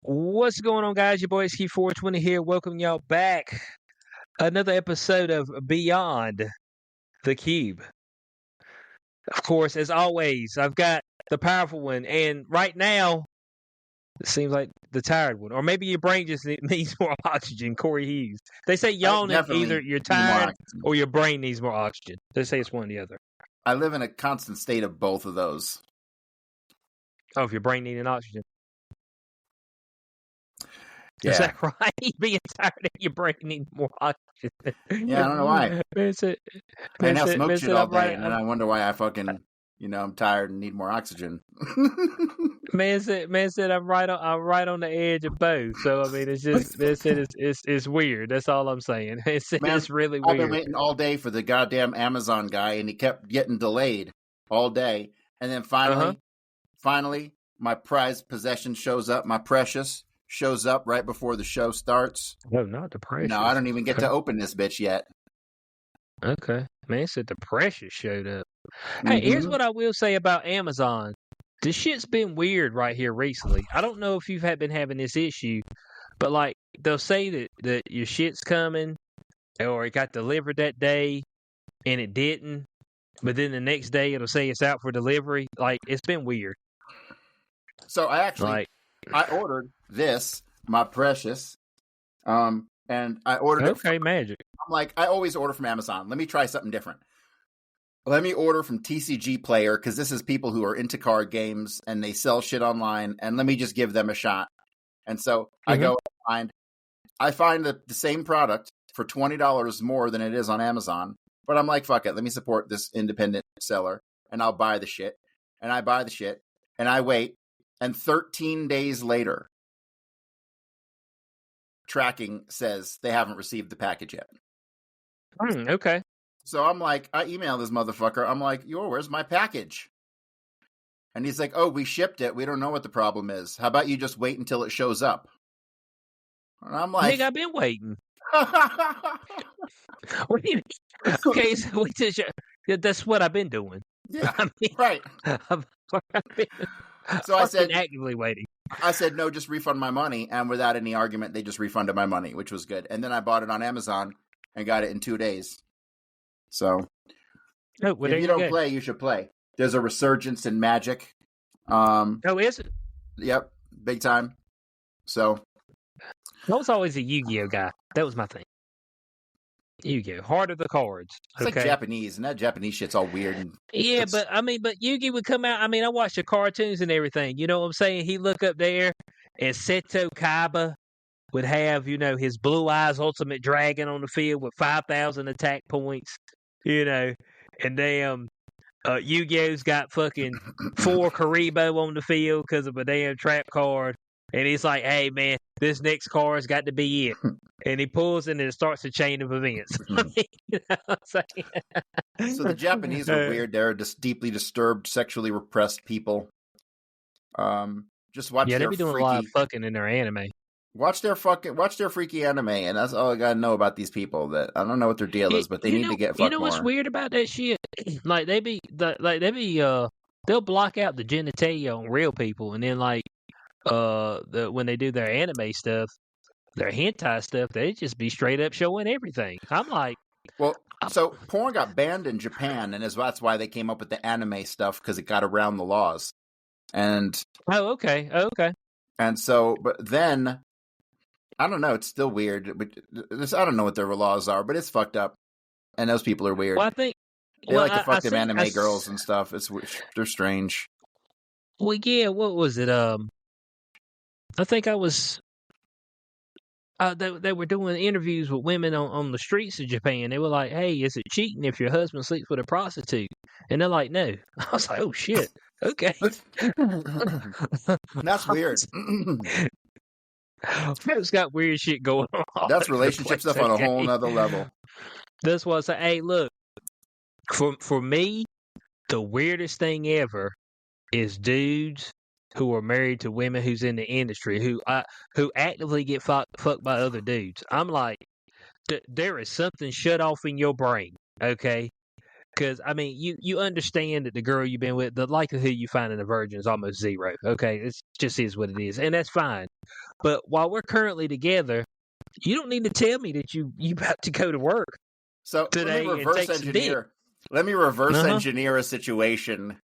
What's going on, guys? Your boy Ski420 here. Welcome y'all back. Another episode of Beyond the Cube. Of course, as always, I've got the powerful one, and right now, it seems like the tired one. Or maybe your brain just needs more oxygen, Corey Hughes. They say yawning, either you're tired or your brain needs more oxygen. They say it's one or the other. I live in a constant state of both of those. Oh, if your brain needing oxygen. Yeah. Is that right? Being tired and your brain needs more oxygen. Yeah, I don't know why. I now smoke shit all day, and then I wonder why I fucking, I'm tired and need more oxygen. Man said I'm right on the edge of both. So I mean, it's just it's weird. That's all I'm saying. It's really weird. I've been waiting all day for the goddamn Amazon guy, and he kept getting delayed all day, and then finally, my prized possession shows up. My precious shows up right before the show starts. No, not the precious. No, I don't even get to open this bitch yet. Okay. Man said the precious showed up. Hey, here's what I will say about Amazon. This shit's been weird right here recently. I don't know if you've been having this issue, but like they'll say that your shit's coming or it got delivered that day and it didn't, but then the next day it'll say it's out for delivery. Like, it's been weird. So I ordered this, my precious, and I ordered it. Magic. I'm like, I always order from Amazon. Let me try something different. Let me order from TCG Player, because this is people who are into card games and they sell shit online, and let me just give them a shot. And so I go and find the same product for $20 more than it is on Amazon. But I'm like, fuck it, let me support this independent seller, and I'll buy the shit. And I buy the shit, and I wait. And 13 days later, tracking says they haven't received the package yet. Okay. So I'm like, I email this motherfucker. I'm like, where's my package? And he's like, oh, we shipped it. We don't know what the problem is. How about you just wait until it shows up? And I'm like, Nigga, I've been waiting. What do you mean? Okay, so that's what I've been doing. Yeah, I mean, right. So I said, actively waiting. I said, no, just refund my money. And without any argument, they just refunded my money, which was good. And then I bought it on Amazon and got it in 2 days. So if you don't play, you should play. There's a resurgence in Magic. Is it? Yep, big time. So I was always a Yu-Gi-Oh guy. That was my thing. Yu-Gi-Oh, Heart of the Cards. It's like Japanese, and that Japanese shit's all weird. But Yu-Gi would come out. I mean, I watched the cartoons and everything. You know what I'm saying? He look up there, and Seto Kaiba would have, his Blue Eyes Ultimate Dragon on the field with 5,000 attack points. And damn, Yu-Gi-Oh's got fucking 4 Karibo on the field because of a damn trap card. And he's like, hey, man, this next card's got to be it. And he pulls and it starts a chain of events. You know what I'm saying? So the Japanese are weird. They're just deeply disturbed, sexually repressed people. Just watch their they be doing a lot of fucking in their anime. Watch their freaky anime, and that's all I gotta know about these people. That I don't know what their deal is, but they need to get fucked more. You know what's weird about that shit? Like they'll block out the genitalia on real people, and then when they do their anime stuff, their hentai stuff, they just be straight up showing everything. I'm like, well, so porn got banned in Japan, and that's why they came up with the anime stuff, because it got around the laws. And okay. And so, but then I don't know. It's still weird. I don't know what their laws are, but it's fucked up. And those people are weird. Well, I think they like to fuck them anime girls and stuff. They're strange. Well, yeah. What was it? I think I was. They were doing interviews with women on the streets of Japan. They were like, "Hey, is it cheating if your husband sleeps with a prostitute?" And they're like, "No." I was like, "Oh shit, okay." That's weird. Folks got weird shit going on. That's relationship stuff on a whole nother level. That's why I say, hey, look, for me, the weirdest thing ever is dudes who are married to women who's in the industry who actively get fucked by other dudes. I'm like, there is something shut off in your brain, okay? Because I mean, you understand that the girl you've been with, the likelihood you finding a virgin is almost zero. Okay, it's just is what it is, and that's fine. But while we're currently together, you don't need to tell me that you about to go to work So today and take some dick. Let me reverse Uh-huh. engineer a situation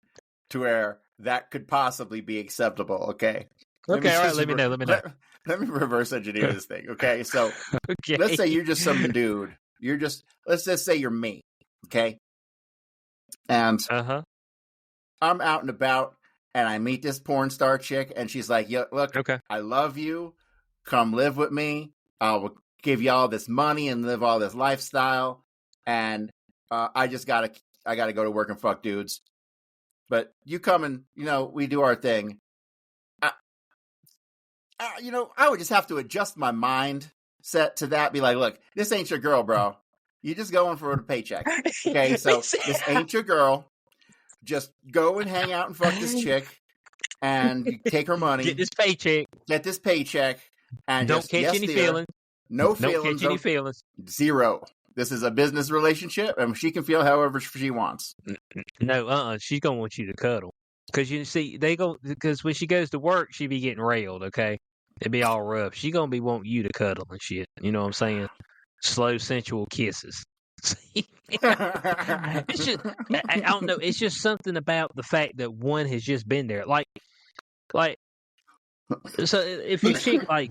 to where that could possibly be acceptable. Okay. Okay, all right. Let me know. Let me know. Let me reverse engineer this thing. Okay. So Okay. let's say you're just some dude. Let's just say you're me. Okay. And Uh-huh. I'm out and about and I meet this porn star chick and she's like, "Yo, look, Okay. I love you. Come live with me. I'll give you all this money and live all this lifestyle. And I gotta go to work and fuck dudes. But you come and, we do our thing. I would just have to adjust my mindset to that. Be like, look, this ain't your girl, bro. You just going for the paycheck. Okay, so this ain't your girl. Just go and hang out and fuck this chick, and you take her money. Get this paycheck. And Don't catch any feelings. No feelings. Don't catch any feelings. Zero. This is a business relationship, and she can feel however she wants. No, she's gonna want you to cuddle. Because you see, because when she goes to work, she be getting railed. Okay, it'd be all rough. She gonna be wanting you to cuddle and shit. You know what I'm saying? Slow, sensual kisses. It's just, I don't know. It's just something about the fact that one has just been there. Like, so if your chick like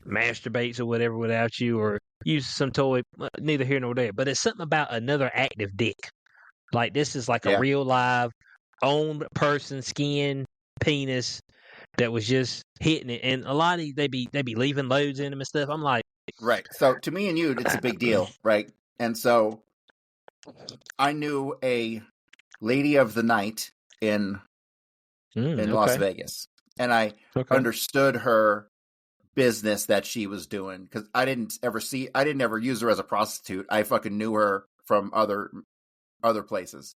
masturbates or whatever without you, or uses some toy, neither here nor there. But it's something about another active dick. Like this is like a real live owned person, skin, penis that was just hitting it, and a lot of they be leaving loads in them and stuff. I'm like, right. So to me and you, it's a big deal, right? And so I knew a lady of the night in Las Vegas, and I understood her business that she was doing because I didn't ever use her as a prostitute. I fucking knew her from other places.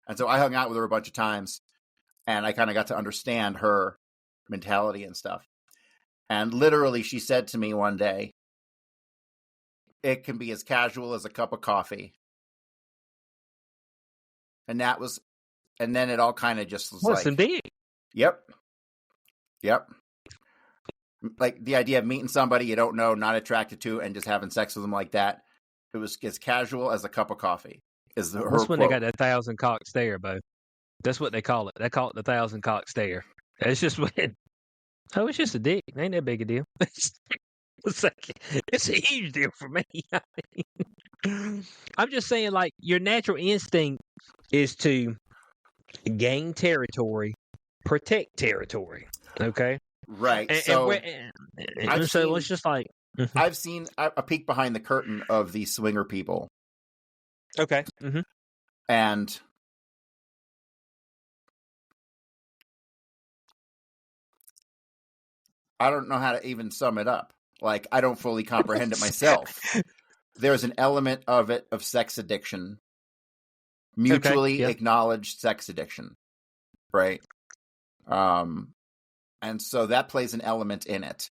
And so I hung out with her a bunch of times and I kind of got to understand her mentality and stuff. And literally she said to me one day, it can be as casual as a cup of coffee. And then it all kind of just was like, indeed. Yep. Like the idea of meeting somebody you don't know, not attracted to, and just having sex with them like that. It was as casual as a cup of coffee. That's when quote. They got that 1,000 cock stare, Bo. That's what they call it. They call it the 1,000 cock stare. It's just when, it's just a dick. Ain't that big a deal. It's a huge deal for me. I'm just saying, like, your natural instinct is to gain territory, protect territory. Okay. Right. So it's just like I've seen a peek behind the curtain of these swinger people. Okay. Mm-hmm. And I don't know how to even sum it up. Like, I don't fully comprehend it myself. There's an element of it of sex addiction. Mutually acknowledged sex addiction. Right? And so that plays an element in it.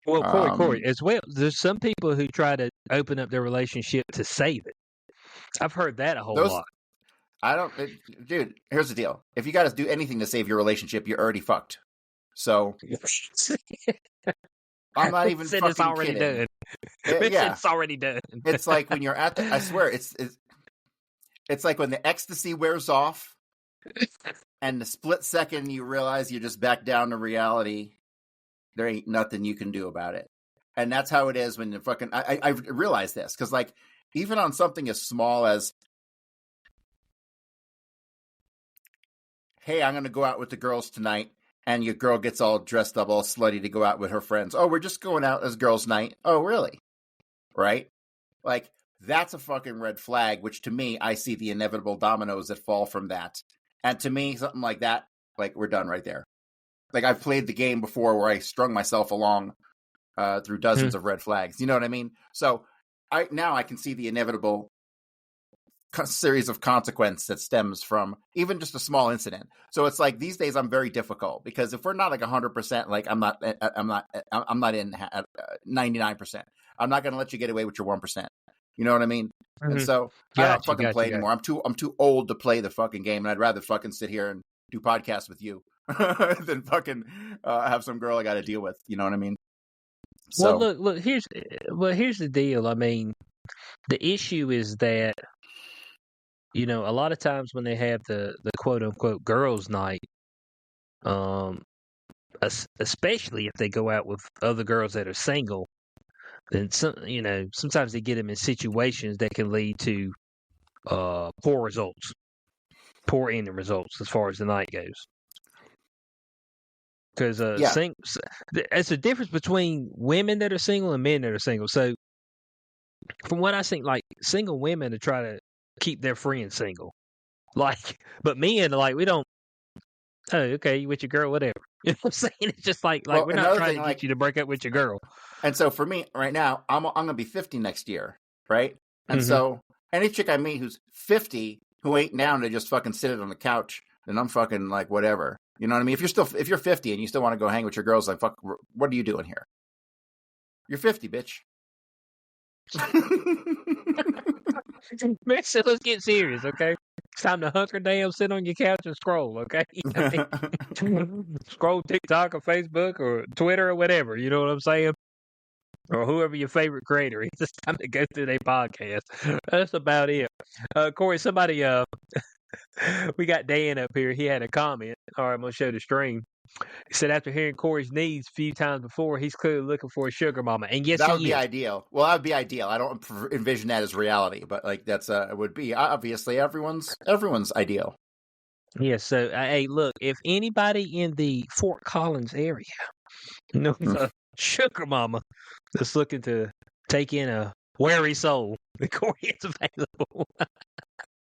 Well, Corey, as well, there's some people who try to open up their relationship to save it. I've heard that a whole lot. Dude, here's the deal. If you got to do anything to save your relationship, you're already fucked. So I'm not even fucking it's already kidding. Done. It's already done. It's like when you're at I swear, it's like when the ecstasy wears off and the split second you realize you're just back down to reality. There ain't nothing you can do about it. And that's how it is when you fucking... I realize this, because, like, even on something as small as, hey, I'm going to go out with the girls tonight, and your girl gets all dressed up, all slutty to go out with her friends. Oh, we're just going out as girls' night. Oh, really? Right? Like, that's a fucking red flag, which to me, I see the inevitable dominoes that fall from that. And to me, something like that, like, we're done right there. Like, I've played the game before where I strung myself along through dozens of red flags. You know what I mean? So I can see the inevitable series of consequence that stems from even just a small incident. So it's like these days I'm very difficult because if we're not like 100%, like I'm not in 99%. I'm not going to let you get away with your 1%. You know what I mean? And so I don't fucking play anymore. I'm too old to play the fucking game, and I'd rather fucking sit here and do podcasts with you than fucking have some girl I got to deal with. You know what I mean? So, well, look. Here's the deal. I mean, the issue is that a lot of times when they have the quote unquote girls' night, especially if they go out with other girls that are single, then sometimes they get them in situations that can lead to poor ending results as far as the night goes. Because it's a difference between women that are single and men that are single. So, from what I think, like single women to try to keep their friends single, but men we don't. Oh, okay, you with your girl, whatever. You know what I'm saying? It's just like we're not trying to get you to break up with your girl. And so for me, right now, I'm gonna be 50 next year, right? And so any chick I meet who's 50 who ain't down to just fucking sit it on the couch, then I'm fucking like whatever. You know what I mean? If you're 50 and you still want to go hang with your girls, like fuck, what are you doing here? You're 50, bitch. Man, so let's get serious, okay? It's time to hunker down, sit on your couch and scroll, okay? Scroll TikTok or Facebook or Twitter or whatever, you know what I'm saying? Or whoever your favorite creator is. It's time to go through their podcast. That's about it. Corey, somebody, we got Dan up here. He had a comment. All right, I'm going to show the stream. He said after hearing Corey's needs a few times before, he's clearly looking for a sugar mama. And yes, that would be ideal. Well, that would be ideal. I don't envision that as reality, but that's it would be obviously everyone's ideal. Yeah. So, hey, look, if anybody in the Fort Collins area knows a sugar mama that's looking to take in a weary soul, the Corey is available.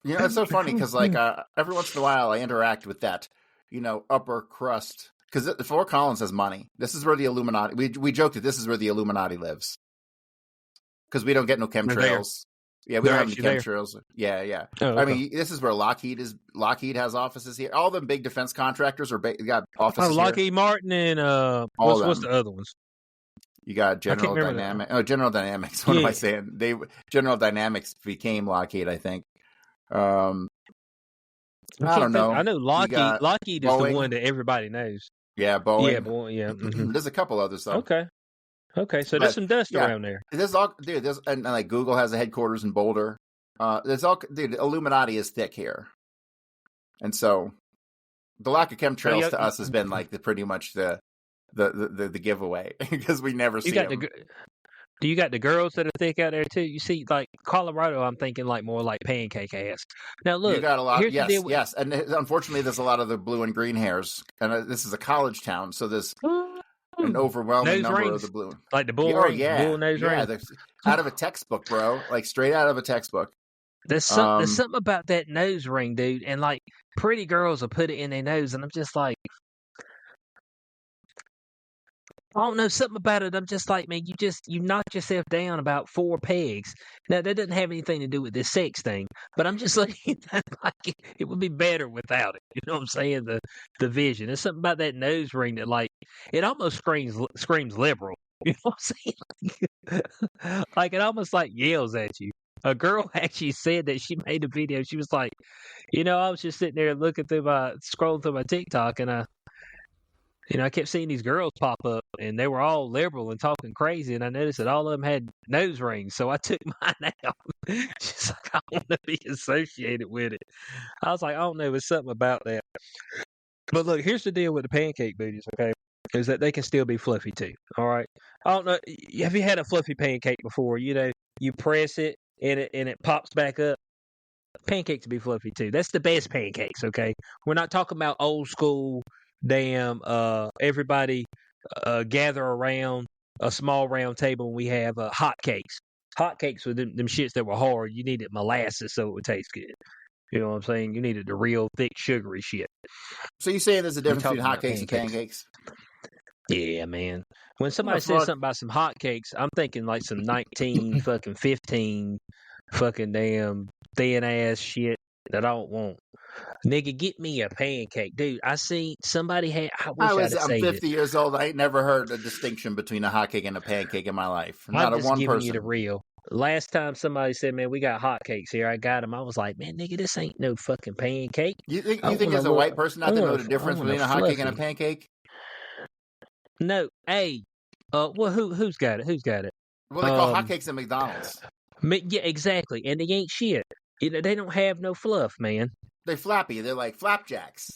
It's so funny because every once in a while I interact with that, upper crust. Because Fort Collins has money. This is where the Illuminati. We joke that this is where the Illuminati lives. Because we don't get no chemtrails. Yeah, we don't have any chemtrails. There. Yeah. Oh, okay. I mean, this is where Lockheed is. Lockheed has offices here. All the big defense contractors got offices here. Lockheed Martin and what's the other ones? You got General Dynamics. Oh, General Dynamics. What am I saying? General Dynamics became Lockheed, I think. I don't know. I know Lockheed. Lockheed is the one that everybody knows. Yeah, Boeing. Yeah, Boeing. Yeah. There's a couple others though. Okay. So there's some dust around there. There's all, dude. And like Google has a headquarters in Boulder. Dude. Illuminati is thick here, and so the lack of chemtrails to us has been pretty much the giveaway because we never see them. Do you got the girls that are thick out there too? You see, like Colorado, I'm thinking more like pancake ass. Now look, you got a lot. Yes, and unfortunately, there's a lot of the blue and green hairs, and this is a college town, so there's an overwhelming number of the blue, like the bull ring, bull nose ring. Out of a textbook, bro, straight out of a textbook. There's something about that nose ring, dude, and pretty girls will put it in their nose, and I'm just like. I don't know, something about it. I'm just like, man, you knocked yourself down about 4 pegs. Now, that doesn't have anything to do with this sex thing, but I'm just like it would be better without it. You know what I'm saying? The vision. There's something about that nose ring that it almost screams liberal. You know what I'm saying? It almost yells at you. A girl actually said that she made a video. She was like, I was just sitting there scrolling through my TikTok, and I kept seeing these girls pop up, and they were all liberal and talking crazy, and I noticed that all of them had nose rings, so I took mine out. She's like, I don't want to be associated with it. I was like, I don't know, there's something about that. But look, here's the deal with the pancake booties, okay, is that they can still be fluffy too, all right? I don't know, have you had a fluffy pancake before? You press it, and it pops back up. Pancakes be fluffy too. That's the best pancakes, okay? We're not talking about old school... everybody gather around a small round table and we have hot cakes. Hot cakes with them shits that were hard. You needed molasses so it would taste good. You know what I'm saying? You needed the real thick sugary shit. So you saying there's a difference between hot cakes and pancakes? Yeah, man. When somebody says something about some hot cakes, I'm thinking some 1915 fucking damn thin ass shit that I don't want. Nigga, get me a pancake. Dude, I see somebody had... I'm 50 years old. I ain't never heard a distinction between a hot cake and a pancake in my life. Not a one person. You the real. Last time somebody said, "Man, we got hotcakes here," I got them. I was like, "Man, nigga, this ain't no fucking pancake. You think I you think want a as a little. white person I not to know want the a. I difference want a between a hotcake and a fluffy. pancake? No, hey, well, who's got it? Who's got it? Well, they call Um, hotcakes at McDonald's. yeah, exactly, and they ain't shit. You know, they don't have no fluff, man. They're flappy. They're like flapjacks.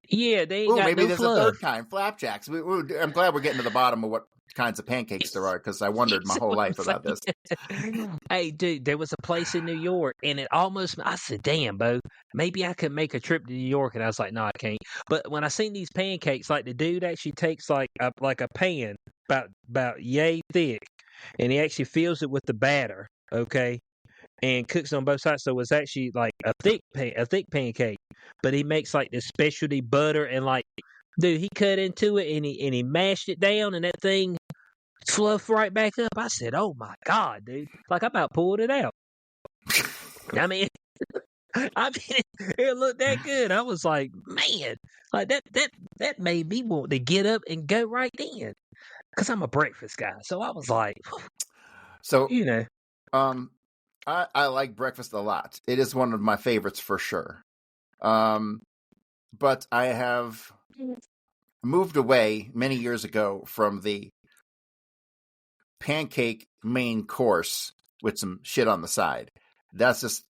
Yeah, they ain't Oh, got maybe no there's a fluff. third kind, flapjacks. I'm glad we're getting to the bottom of what kinds of pancakes there are because I wondered my See whole what life I'm about this. saying? Hey, dude, there was a place in New York, and it almost. I said, "Damn, Bo, maybe I could make a trip to New York." And I was like, "No, I can't." But when I seen these pancakes, like the dude actually takes like a pan about yay thick, and he actually fills it with the batter, okay, and cooks on both sides. So it's actually like a thick pancake. But he makes like this specialty butter and like, dude, he cut into it and he mashed it down, and that thing fluffed right back up. I said, "Oh my god, dude!" Like I about pulled it out. I mean, it looked that good. I was like, man, like that made me want to get up and go right then, because I'm a breakfast guy. So I was like, So, you know, I like breakfast a lot. It is one of my favorites for sure. But I have moved away many years ago from the pancake main course with some shit on the side. That's just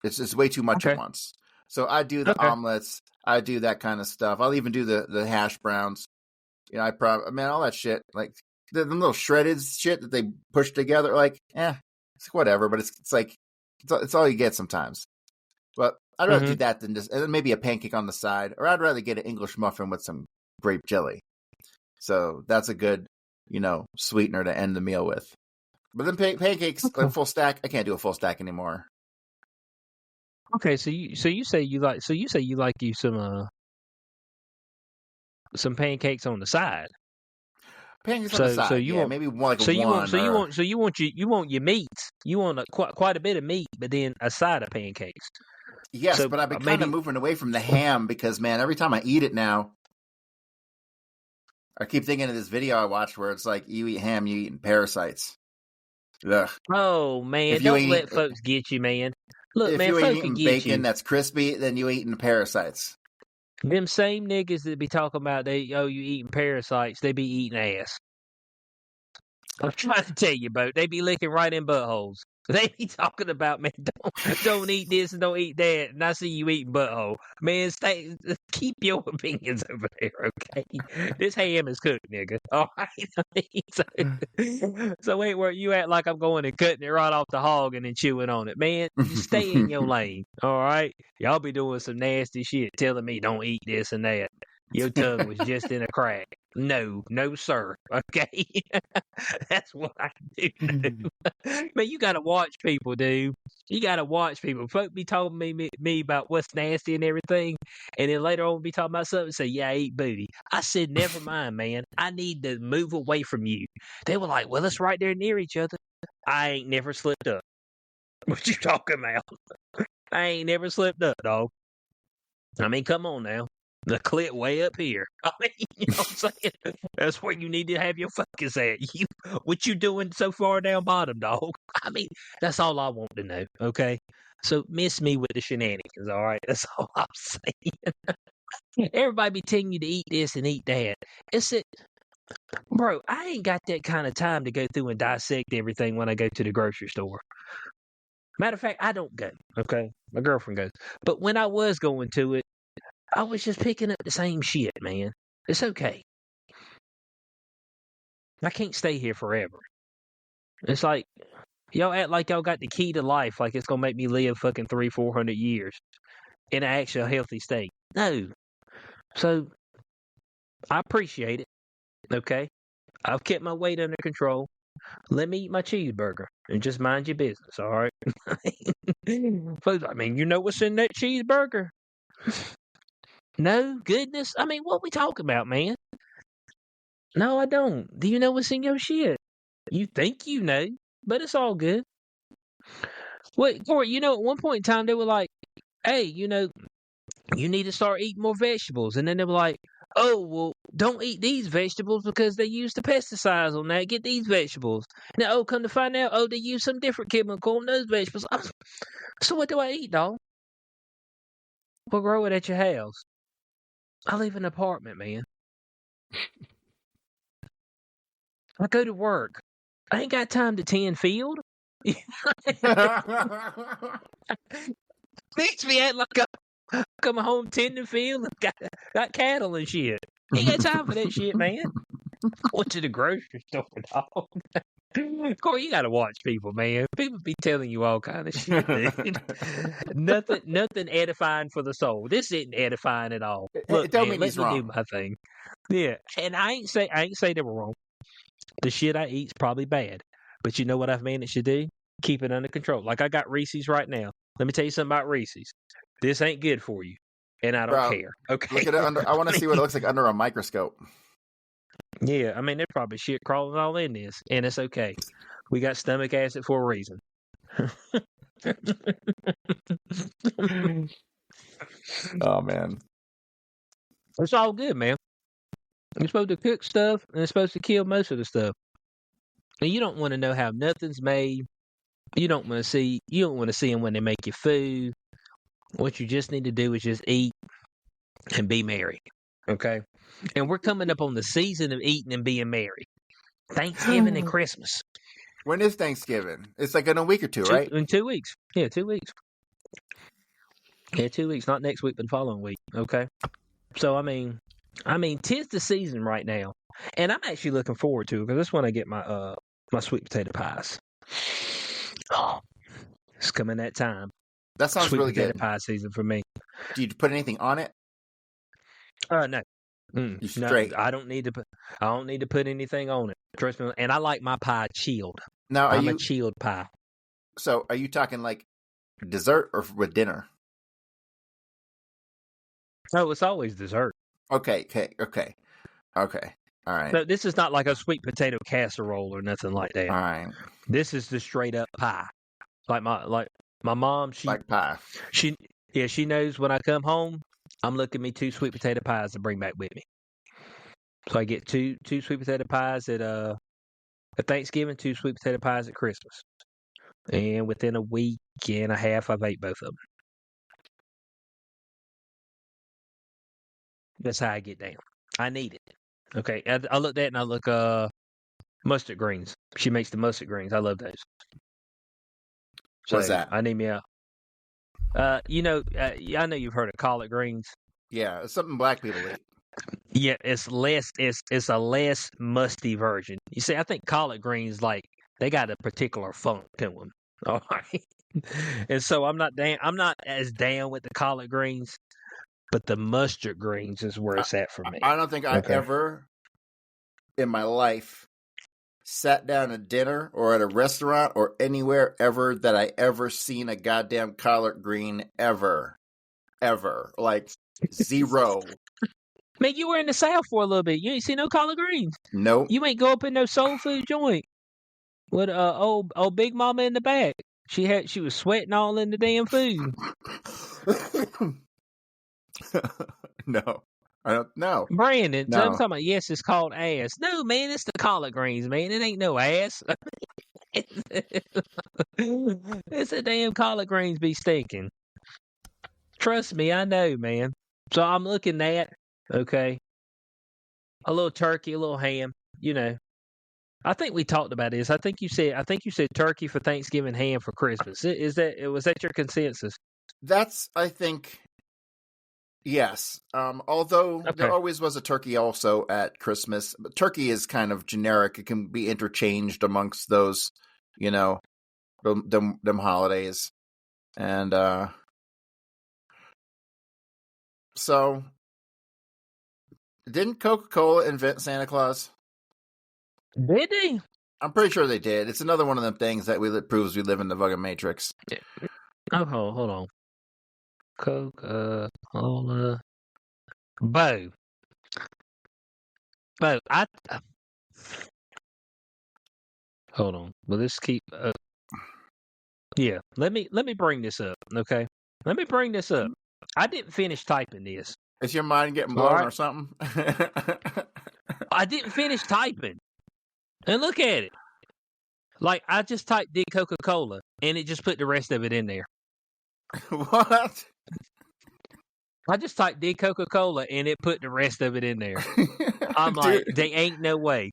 it's way too much at okay, once. So I do the okay, omelets, I do that kind of stuff. I'll even do the hash browns. You know, man, all that shit, like the little shredded shit that they push together, like, it's whatever. But it's like it's all you get sometimes. But I'd rather do mm-hmm. that than just and then maybe a pancake on the side, or I'd rather get an English muffin with some grape jelly. So that's a good, sweetener to end the meal with. But then pancakes, like Okay. full stack, I can't do a full stack anymore. Okay, so you say you like you some pancakes on the side. Pancakes on the So side, you yeah, want maybe one like a so you want one so you or want so you want you want your meats. You want quite a bit of meat, but then a side of pancakes. yes, So but I've been kind of maybe moving away from the ham because man, every time I eat it now, I keep thinking of this video I watched where it's like you eat ham, you eating parasites. Ugh. oh man, If you don't ain't let folks get you, man. Look, if man, you ain't folk can eating get bacon you. that's crispy, then you eating parasites. Them same niggas that be talking about you eating parasites, they be eating ass. I'm trying to tell you, Bo. They be licking right in buttholes. They be talking about, man, don't eat this and don't eat that. And I see you eating butthole. Man, keep your opinions over there, okay? This ham is cooked, nigga. All right? So ain't where you act like I'm going and cutting it right off the hog and then chewing on it. Man, just stay in your lane, all right? Y'all be doing some nasty shit telling me don't eat this and that. Your tongue was just in a crack. No, sir. Okay? That's what I do. Man, you gotta watch people, dude. You gotta watch people. Folk be talking me about what's nasty and everything, and then later on be talking about something and say, "Yeah, I eat booty." I said, "Never mind, man. I need to move away from you." They were like, "Well, it's right there near each other." I ain't never slipped up. What you talking about? I ain't never slipped up, dog. I mean, come on now. The clit way up here. I mean, you know what I'm saying? That's where you need to have your focus at. What you doing so far down bottom, dog? I mean, that's all I want to know. Okay, so miss me with the shenanigans. All right, that's all I'm saying. Everybody be telling you to eat this and eat that. It's it, bro. I ain't got that kind of time to go through and dissect everything when I go to the grocery store. Matter of fact, I don't go. Okay, my girlfriend goes. But when I was going to it, I was just picking up the same shit, man. It's okay. I can't stay here forever. It's like y'all act like y'all got the key to life, like it's gonna make me live fucking 300-400 years in an actual healthy state. No. So I appreciate it. Okay. I've kept my weight under control. Let me eat my cheeseburger and just mind your business, all right? Folks, I mean, you know what's in that cheeseburger? No, goodness. I mean, what we talking about, man? No, I don't. Do you know what's in your shit? You think you know, but it's all good. Wait, Corey, at one point in time, they were like, hey, you need to start eating more vegetables. And then they were like, oh, well, don't eat these vegetables because they use the pesticides on that. Get these vegetables. Now, come to find out, they use some different chemical on those vegetables. So what do I eat, dog? We'll grow it at your house. I live in an apartment, man. I go to work. I ain't got time to tend field. Makes me act like I come home tending field and got cattle and shit. Ain't got time for that shit, man. Went to the grocery store, dog. Corey, you gotta watch people, man. People be telling you all kind of shit, dude. nothing edifying for the soul. This isn't edifying at all. Look, Don't man, make me let me wrong. do my thing. Yeah, and I ain't say they were wrong. The shit I eat's probably bad, but you know what I've managed to do? Keep it under control. Like I got Reese's right now. Let me tell you something about Reese's. This ain't good for you, and I don't Bro, care. Okay, Look at it under. I want to see what it looks like under a microscope. Yeah, I mean, there's probably shit crawling all in this, and it's okay. We got stomach acid for a reason. Oh man, It's all good, man. You're supposed to cook stuff, and it's supposed to kill most of the stuff. And you don't want to know how nothing's made. You don't want to see. You don't want to see them when they make your food. What you just need to do is just eat and be merry. Okay. And we're coming up on the season of eating and being merry. Thanksgiving and Christmas. when is Thanksgiving? It's like in a week or two, right? In 2 weeks. Yeah, 2 weeks. Yeah, 2 weeks. Not next week, but the following week. Okay. So I mean, 'tis the season right now, and I'm actually looking forward to it because that's when I get my my sweet potato pies. Oh, it's coming that time. That sounds Sweet really potato good. pie season for me. Do you put anything on it? No. You No, straight. I don't need to put. I don't need to put anything on it. Trust me, and I like my pie chilled. Now, I'm a chilled pie. So, are you talking like dessert or with dinner? No, it's always dessert. Okay. All right. No, this is not like a sweet potato casserole or nothing like that. All right. This is the straight up pie. Like my mom, Like pie. she knows when I come home, I'm looking me 2 sweet potato pies to bring back with me. So I get two sweet potato pies at Thanksgiving, 2 sweet potato pies at Christmas. And within a week and a half, I've ate both of them. That's how I get down. I need it. Okay, I look at and I look mustard greens. She makes the mustard greens. I love those. So What's that? I need me a. I know you've heard of collard greens. Yeah, it's something black people eat. Yeah, it's a less musty version. You see, I think collard greens they got a particular funk to them. All right, and so I'm not as down with the collard greens, but the mustard greens is where it's at for me. I don't think I've ever in my life sat down at dinner or at a restaurant or anywhere ever that I ever seen a goddamn collard green ever. Like zero. Man, you were in the South for a little bit. You ain't see no collard greens. Nope. You ain't go up in no soul food joint with old Big Mama in the back. She was sweating all in the damn food. No. I don't know. Brandon, No. so I'm talking about, yes, it's called ass. No, man, it's the collard greens, man. It ain't no ass. It's a damn collard greens be stinking. Trust me, I know, man. So I'm looking at, okay, a little turkey, a little ham, I think we talked about this. I think you said turkey for Thanksgiving, ham for Christmas. Was that your consensus? That's, I think, yes. Although there always was a turkey also at Christmas. But turkey is kind of generic. It can be interchanged amongst those, them holidays. And so didn't Coca-Cola invent Santa Claus? Did they? I'm pretty sure they did. It's another one of them things that proves we live in the fucking Matrix. Oh, hold on. Coca-Cola. Bo, hold on. Well, let's keep. Yeah, let me bring this up. Okay, let me bring this up. I didn't finish typing this. Is your mind getting blown or something? I didn't finish typing. And look at it. Like, I just typed "did Coca-Cola," and it just put the rest of it in there. What? I just typed "did Coca-Cola," and it put the rest of it in there. I'm like, they ain't no way.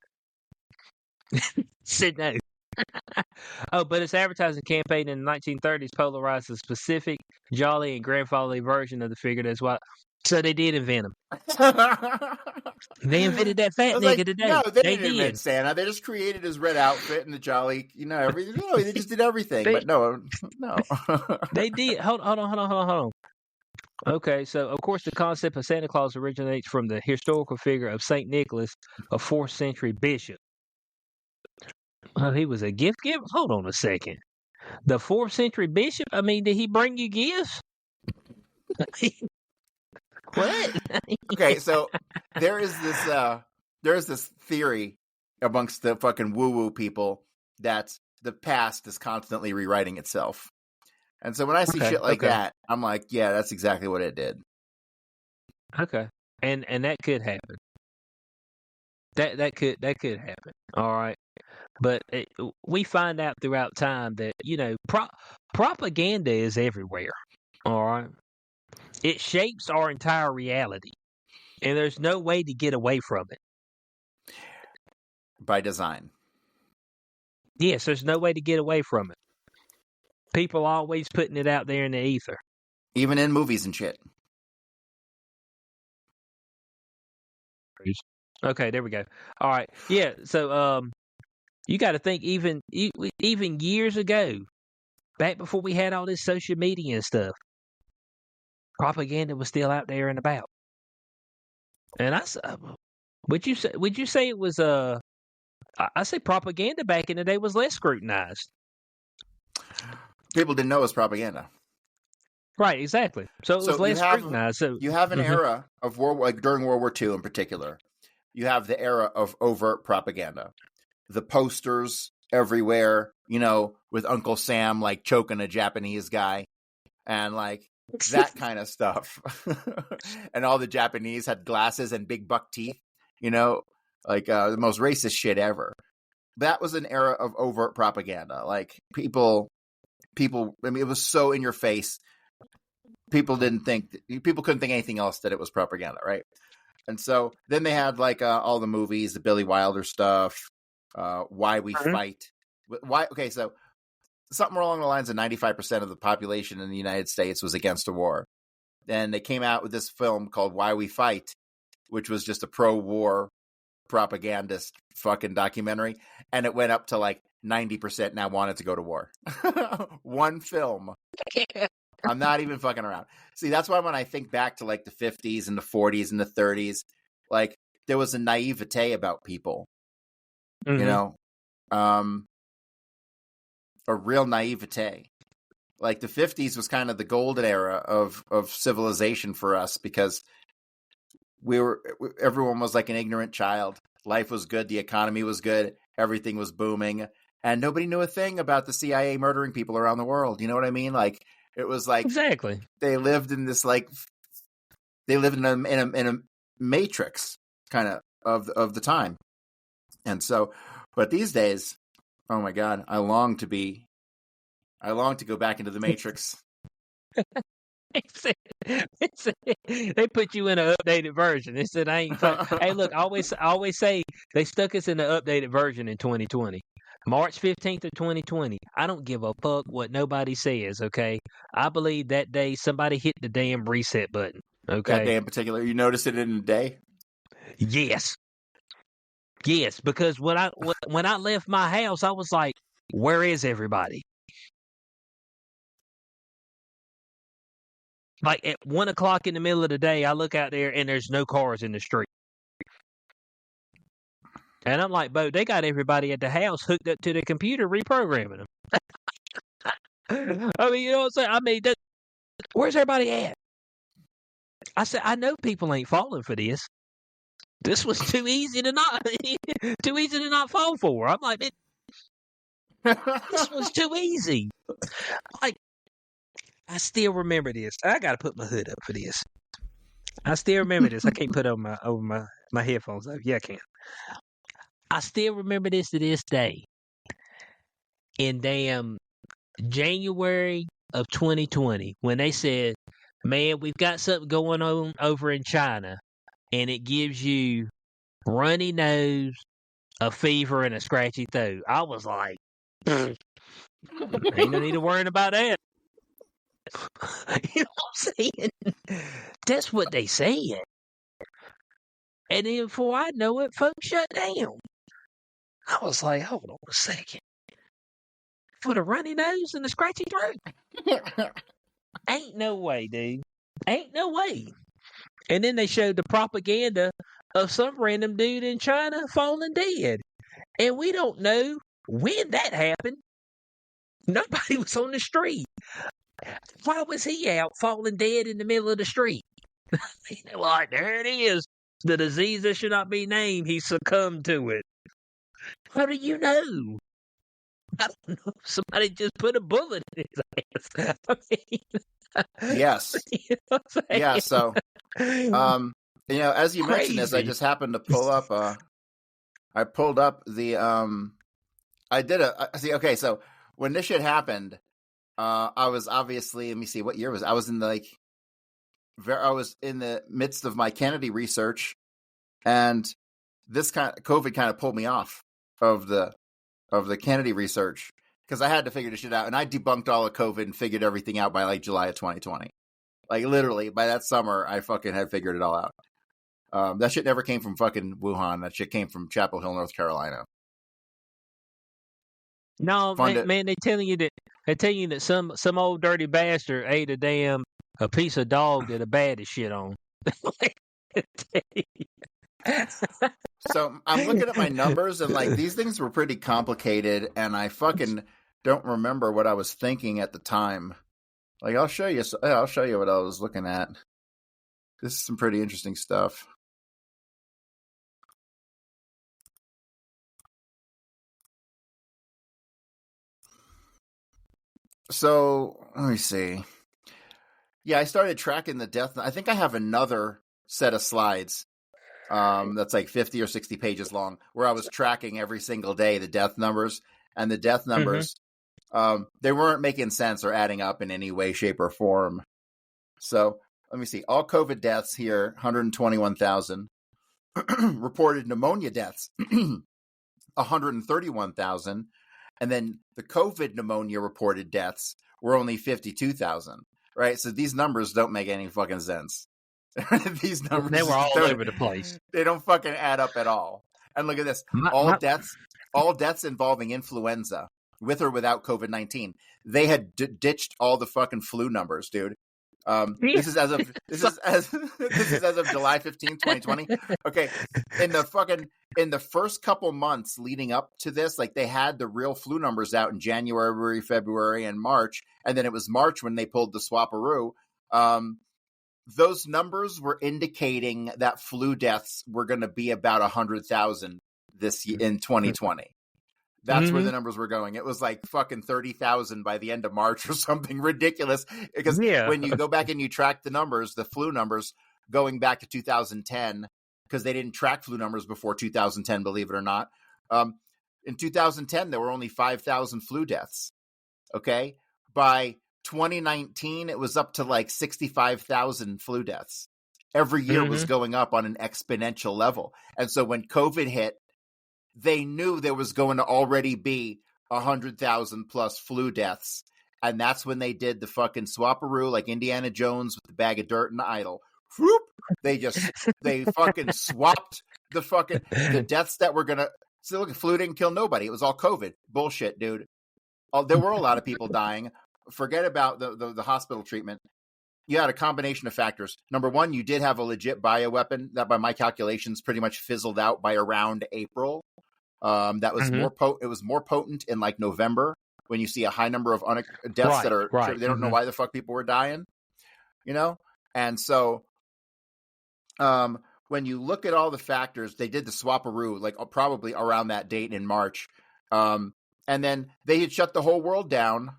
Said no. Oh, but its advertising campaign in the 1930s polarized a specific, jolly, and grandfatherly version of the figure. That's why. So they did invent him. They invented that fat nigga today. No, they They didn't invent did. Santa. They just created his red outfit and the jolly, everything. No, they just did everything. But no. They did. Hold on. Okay, so of course the concept of Santa Claus originates from the historical figure of Saint Nicholas, a 4th century bishop. Oh, he was a gift giver? Hold on a second. The 4th century bishop? I mean, did he bring you gifts? What? Okay, so there's this theory amongst the fucking woo-woo people that the past is constantly rewriting itself. And so when I see shit like that, I'm like, yeah, that's exactly what it did. Okay. And that could happen. That could happen. All right. But we find out throughout time that, propaganda is everywhere. All right. It shapes our entire reality. And there's no way to get away from it. By design. Yes, there's no way to get away from it. People always putting it out there in the ether. Even in movies and shit. Okay, there we go. All right. Yeah, so you got to think even years ago, back before we had all this social media and stuff, propaganda was still out there and about. And would you say it was I say propaganda back in the day was less scrutinized. People didn't know it was propaganda. Right, exactly. So it was less scrutinized. So you have an era of during World War II in particular. You have the era of overt propaganda. The posters everywhere, with Uncle Sam like choking a Japanese guy and like that kind of stuff. And all the Japanese had glasses and big buck teeth, like the most racist shit ever. That was an era of overt propaganda. Like people, I mean, it was so in your face. People couldn't think anything else that it was propaganda, right? And so then they had like all the movies, the Billy Wilder stuff, Why We Fight. Okay, so something along the lines of 95% of the population in the United States was against a war. Then they came out with this film called Why We Fight, which was just a pro-war propagandist fucking documentary. And it went up to like 90% now wanted to go to war. One film. I'm not even fucking around. See, that's why when I think back to like the 50s and the 40s and the 30s, like there was a naivete about people, a real naivete. Like the 50s was kind of the golden era of civilization for us because everyone was like an ignorant child. Life was good. The economy was good. Everything was booming. And nobody knew a thing about the CIA murdering people around the world. You know what I mean? Like, it was like exactly they lived in this in a matrix kind of the time, and so. But these days, oh my God, I long to go back into the matrix. They put you in an updated version. They said, "I ain't." Hey, look, I always say they stuck us in the updated version in 2020. March 15th of 2020. I don't give a fuck what nobody says, okay? I believe that day somebody hit the damn reset button, okay? That day in particular, you noticed it in a day? Yes, because when I left my house, I was like, where is everybody? Like at 1 o'clock in the middle of the day, I look out there and there's no cars in the street. And I'm like, Bo, they got everybody at the house hooked up to the computer, reprogramming them. I mean, you know what I'm saying? I mean, where's everybody at? I said, I know people ain't falling for this. This was too easy to not fall for. I'm like, this was too easy. Like, I still remember this. I got to put my hood up for this. I still remember this. I can't put it over my headphones. Yeah, I can. I still remember this to this day. In damn January of 2020, when they said, man, we've got something going on over in China, and it gives you runny nose, a fever, and a scratchy throat. I was like, ain't no need to worry about that. You know what I'm saying? That's what they said. And then before I know it, folks shut down. I was like, hold on a second. For the runny nose and the scratchy throat? Ain't no way, dude. Ain't no way. And then they showed the propaganda of some random dude in China falling dead. And we don't know when that happened. Nobody was on the street. Why was he out falling dead in the middle of the street? Like, there it is. The disease that should not be named. He succumbed to it. How do you know? I don't know. Somebody just put a bullet in his ass. I mean, Yes. you know Yeah. So, as you mentioned this, I just happened to pull up. I pulled up the. I did see. Okay, so when this shit happened, I was obviously. Let me see. What year was I was in the I was in the midst of my Kennedy research, and this COVID kind of pulled me off of the Kennedy research because I had to figure this shit out, and I debunked all of COVID and figured everything out by July of 2020. Literally by that summer, I fucking had figured it all out. That shit never came from fucking Wuhan. That shit came from Chapel Hill, North Carolina. No, man, they tell you that some old dirty bastard ate a piece of dog that a bat is shit on. So I'm looking at my numbers and these things were pretty complicated, and I fucking don't remember what I was thinking at the time. I'll show you what I was looking at. This is some pretty interesting stuff. So let me see. Yeah, I started tracking the death. I think I have another set of slides that's 50 or 60 pages long where I was tracking every single day the death numbers. And the death numbers, they weren't making sense or adding up in any way, shape, or form. So let me see. All COVID deaths here, 121,000. Reported pneumonia deaths, 131,000. And then the COVID pneumonia reported deaths were only 52,000, right? So these numbers don't make any fucking sense. These numbers, they were all over the place. They don't fucking add up at all. And look at this. All deaths involving influenza, with or without COVID-19. They had ditched all the fucking flu numbers, dude. This is as of July 15th, 2020. Okay. In the first couple months leading up to this, they had the real flu numbers out in January, February, and March. And then it was March when they pulled the swapperoo. Those numbers were indicating that flu deaths were going to be about 100,000 this year in 2020. That's where the numbers were going. It was fucking 30,000 by the end of March or something ridiculous. Because when you go back and you track the numbers, the flu numbers going back to 2010, because they didn't track flu numbers before 2010, believe it or not. In 2010, there were only 5,000 flu deaths. Okay. By 2019, it was up to 65,000 flu deaths. Every year was going up on an exponential level. And so when COVID hit, they knew there was going to already be 100,000 plus flu deaths. And that's when they did the fucking swapperoo, like Indiana Jones with the bag of dirt and the idol. Whoop! They fucking swapped the deaths that were going to. So look, flu didn't kill nobody. It was all COVID. Bullshit, dude. There were a lot of people dying. Forget about the hospital treatment. You had a combination of factors. Number one, you did have a legit bioweapon that, by my calculations, pretty much fizzled out by around April. That was more potent. It was more potent in November when you see a high number of deaths that are they don't know why the fuck people were dying, And so, when you look at all the factors, they did the swapperoo probably around that date in March, and then they had shut the whole world down,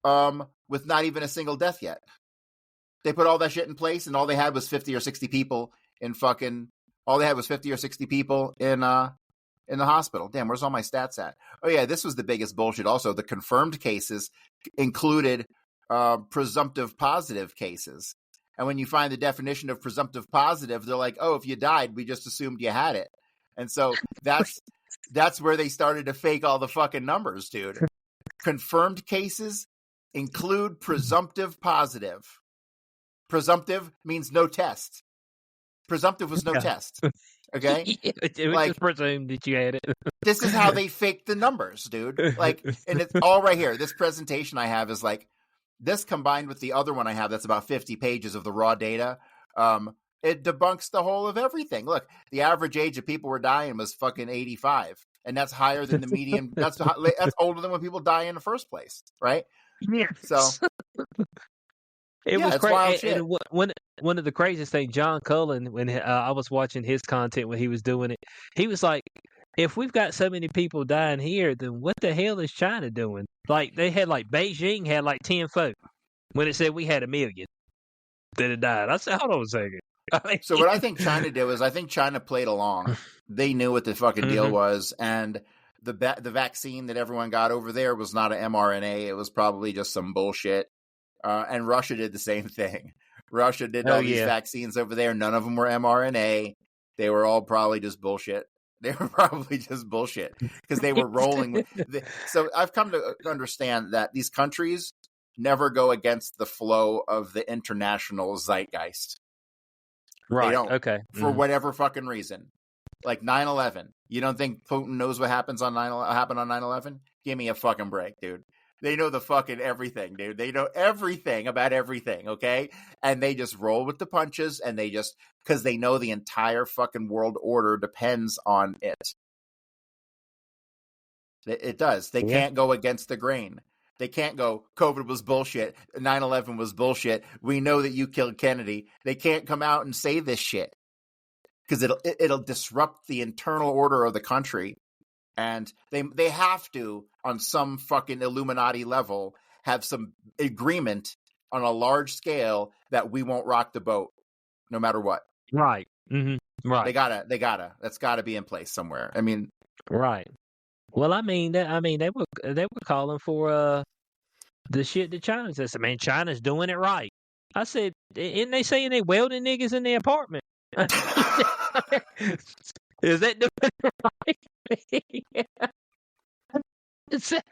with not even a single death yet. They put all that shit in place, and all they had was 50 or 60 people in fucking all they had was 50 or 60 people in the hospital. Damn, where's all my stats at? Oh yeah, this was the biggest bullshit. Also, the confirmed cases included presumptive positive cases. And when you find the definition of presumptive positive, they're like, oh, if you died, we just assumed you had it. And so that's where they started to fake all the fucking numbers, dude. Confirmed cases include presumptive positive. Presumptive means no test. Presumptive was no test. Okay? It was like, just presumed that you had it. This is how they faked the numbers, dude. Like, and it's all right here. This presentation I have is like, this combined with the other one I have that's about 50 pages of the raw data, it debunks the whole of everything. Look, the average age of people were dying was fucking 85, and that's higher than the median. That's older than when people die in the first place, right? Yeah. So it was crazy. And one of the craziest things, John Cullen, when I was watching his content when he was doing it, he was like, if we've got so many people dying here, then what the hell is China doing? Like, they had, like, Beijing had, like, 10 folk when it said we had 1 million that had died. I said, hold on a second. So what I think China did was I think China played along. They knew what the fucking deal was, and the vaccine that everyone got over there was not an mRNA. It was probably just some bullshit. And Russia did the same thing. Russia did all these vaccines over there. None of them were mRNA. They were all probably just bullshit. They were probably just bullshit because they were rolling. So I've come to understand that these countries never go against the flow of the international zeitgeist. Right. They don't. Okay. For whatever fucking reason. Like 9/11. You don't think Putin knows what happened on 9/11? Give me a fucking break, dude. They know the fucking everything, dude. They know everything about everything, okay? And they just roll with the punches, and they just, because they know the entire fucking world order depends on it. It does. They can't go against the grain. They can't go, COVID was bullshit, 9/11 was bullshit, we know that you killed Kennedy. They can't come out and say this shit because it'll disrupt the internal order of the country. And they have to, on some fucking Illuminati level, have some agreement on a large scale that we won't rock the boat, no matter what. Right. Mm-hmm. Right. They gotta. That's gotta be in place somewhere. I mean, right. Well, they were calling for the shit that China says. I mean, China's doing it right. I said, isn't they saying they welding niggas in their apartment? Is that doing it right? I said,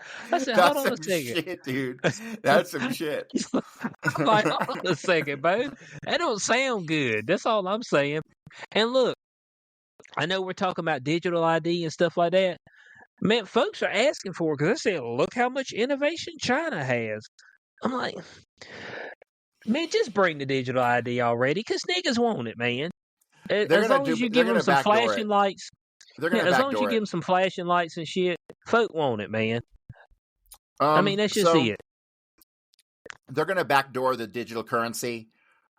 hold on a second. Shit, dude. That's some shit. I'm like, hold on a second, bro. That don't sound good. That's all I'm saying. And look, I know we're talking about digital ID and stuff like that. Man, folks are asking for it because they say, look how much innovation China has. I'm like, man, just bring the digital ID already because niggas want it, man. As long as you give them some flashing lights. As long as you give them some flashing lights and shit, folk want it, man. I mean, that's just it. They're going to backdoor the digital currency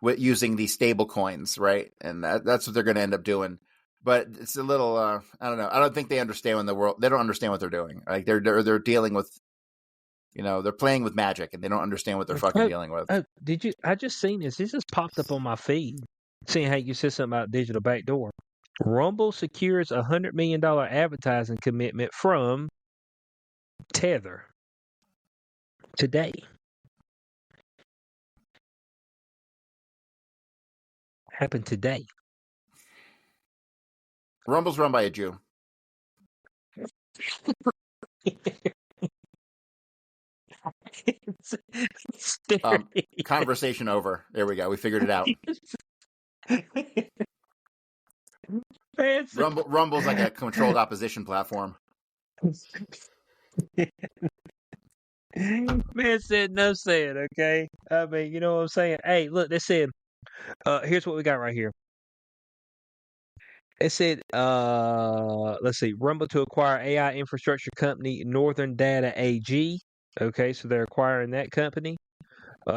with using these stable coins, right? And that's what they're going to end up doing. But it's a little, I don't know. I don't think they understand they don't understand what they're doing. Like they're dealing with, they're playing with magic and they don't understand what they're fucking dealing with. I just seen this. This just popped up on my feed. Seeing how you said something about digital backdoor. Rumble secures $100 million advertising commitment from Tether today. Happened today. Rumble's run by a Jew. Conversation over. There we go. We figured it out. Rumble's like a controlled opposition platform. Man said no said, okay? I mean, you know what I'm saying? Hey, look, they said, here's what we got right here. It said, let's see, Rumble to acquire AI infrastructure company Northern Data AG. Okay, so they're acquiring that company.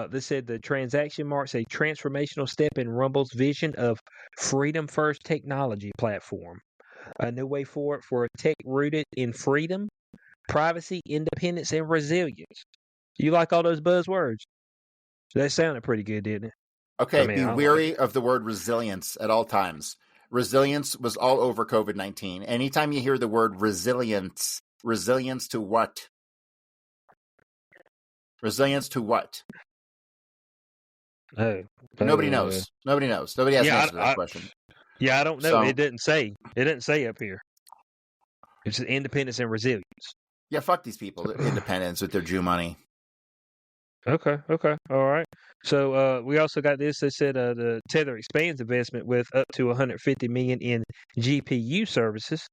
They said the transaction marks a transformational step in Rumble's vision of freedom first technology platform. A new way forward for a tech rooted in freedom, privacy, independence, and resilience. You like all those buzzwords? That sounded pretty good, didn't it? Okay, be wary of the word resilience at all times. resilience was all over COVID-19. Anytime you hear the word resilience to what? Resilience to what? Oh, Nobody knows. Nobody knows. Nobody has an yeah, answer to that question. yeah, I don't know. So, It didn't say. It didn't say up here. It's independence and resilience. yeah, fuck these people, independents with their Jew money. Okay, all right. So we also got this. They said the Tether expands investment with up to 150 million in GPU services.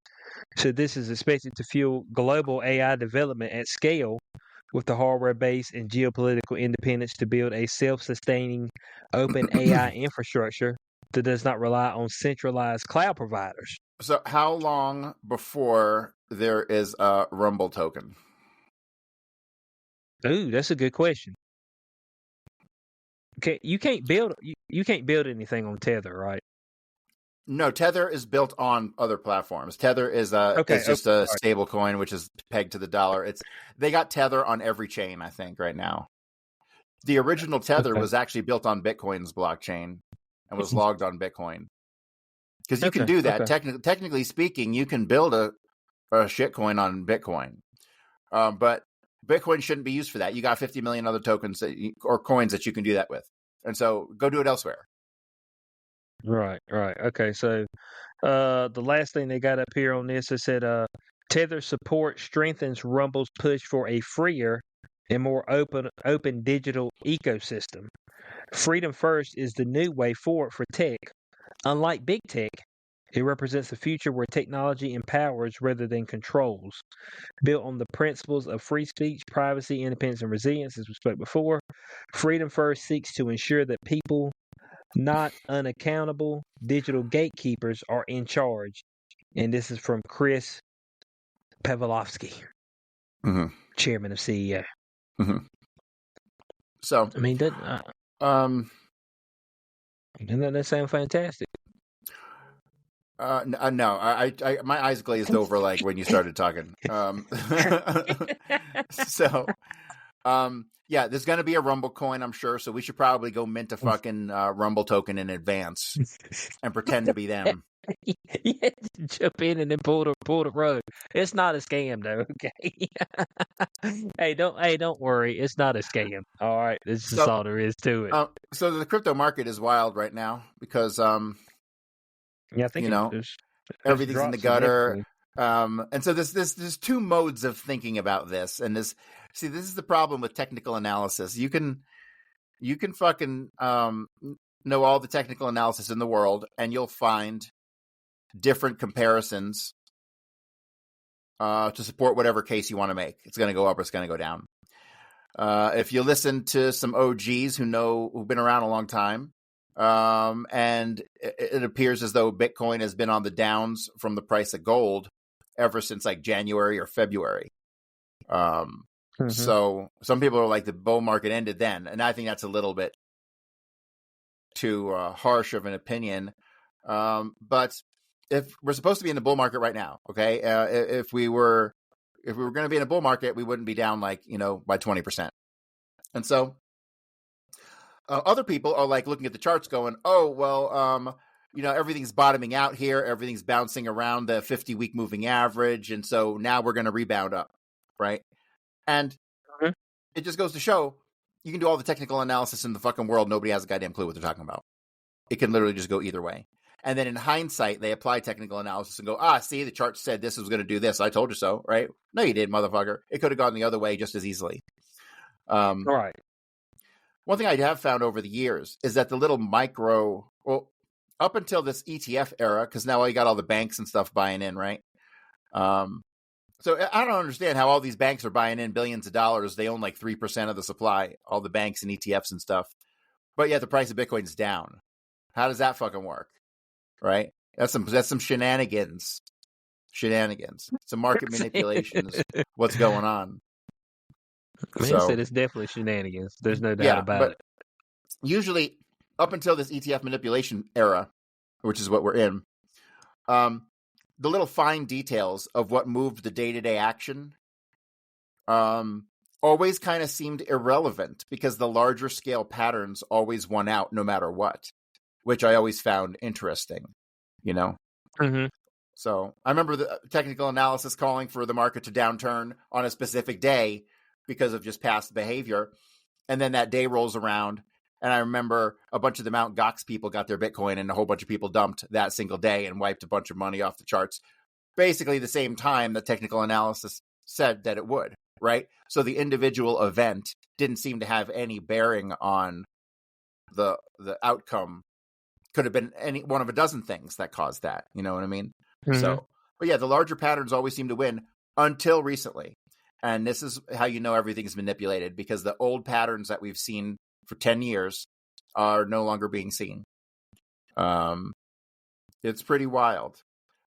So this is expected to fuel global AI development at scale, with the hardware base and geopolitical independence to build a self-sustaining open AI infrastructure that does not rely on centralized cloud providers. So how long before there is a Rumble token? Ooh, that's a good question. Okay, you can't build anything on Tether, right? No, Tether is built on other platforms. Tether is just a stable coin which is pegged to the dollar. They got Tether on every chain, I think, right now. The original Tether was actually built on Bitcoin's blockchain and was logged on Bitcoin. Because you can do that. Technically speaking, you can build a shitcoin on Bitcoin. But Bitcoin shouldn't be used for that. You got 50 million other tokens or coins that you can do that with. And so go do it elsewhere. Right. Okay, so the last thing they got up here on this, it said Tether support strengthens Rumble's push for a freer and more open digital ecosystem. Freedom first is the new way forward for tech. Unlike big tech, it represents a future where technology empowers rather than controls. Built on the principles of free speech, privacy, independence, and resilience, as we spoke before, Freedom First seeks to ensure that people, not unaccountable digital gatekeepers, are in charge. And this is from Chris Pavlovsky, chairman of CEO. Mm-hmm. So, I mean, doesn't that sound fantastic? No, I my eyes glazed over like when you started talking. Yeah, there's going to be a Rumble coin, I'm sure. So we should probably go mint a fucking Rumble token in advance and pretend to be them. Yeah, jump in and then pull the rug. It's not a scam though, okay? Hey, don't worry. It's not a scam. All right, this is all there is to it. So the crypto market is wild right now because yeah, I think everything's in the gutter. And so there's two modes of thinking about this, and this is the problem with technical analysis. You can fucking know all the technical analysis in the world, and you'll find different comparisons to support whatever case you want to make. It's going to go up or it's going to go down. If you listen to some OGs who've been around a long time, and it appears as though Bitcoin has been on the downs from the price of gold ever since like January or February. So some people are like, the bull market ended then, and I think that's a little bit too harsh of an opinion. But if we're supposed to be in the bull market right now, okay, if we were going to be in a bull market, we wouldn't be down like by 20%. And so other people are like looking at the charts, going, "Oh well, everything's bottoming out here. Everything's bouncing around the 50-week moving average, and so now we're going to rebound up, right?" And it just goes to show you can do all the technical analysis in the fucking world. Nobody has a goddamn clue what they're talking about. It can literally just go either way. And then in hindsight, they apply technical analysis and go, see, the chart said this was going to do this. I told you so, right? No, you didn't, motherfucker. It could have gone the other way just as easily. Right. One thing I have found over the years is that the little up until this ETF era, because now you got all the banks and stuff buying in, right? So I don't understand how all these banks are buying in billions of dollars. They own like 3% of the supply, all the banks and ETFs and stuff. But yet the price of Bitcoin's down. How does that fucking work? Right? That's some shenanigans. Some market manipulation is what's going on. Man said it's definitely shenanigans. There's no doubt about it. Usually, up until this ETF manipulation era, which is what we're in, the little fine details of what moved the day-to-day action always kind of seemed irrelevant because the larger scale patterns always won out no matter what, which I always found interesting. you know? Mm-hmm. So I remember the technical analysis calling for the market to downturn on a specific day because of just past behavior. And then that day rolls around. And I remember a bunch of the Mt. Gox people got their Bitcoin and a whole bunch of people dumped that single day and wiped a bunch of money off the charts. Basically the same time the technical analysis said that it would, right? So the individual event didn't seem to have any bearing on the outcome. Could have been any one of a dozen things that caused that. You know what I mean? Mm-hmm. So, but yeah, the larger patterns always seem to win until recently. And this is how you know everything's manipulated, because the old patterns that we've seen for 10 years are no longer being seen. It's pretty wild.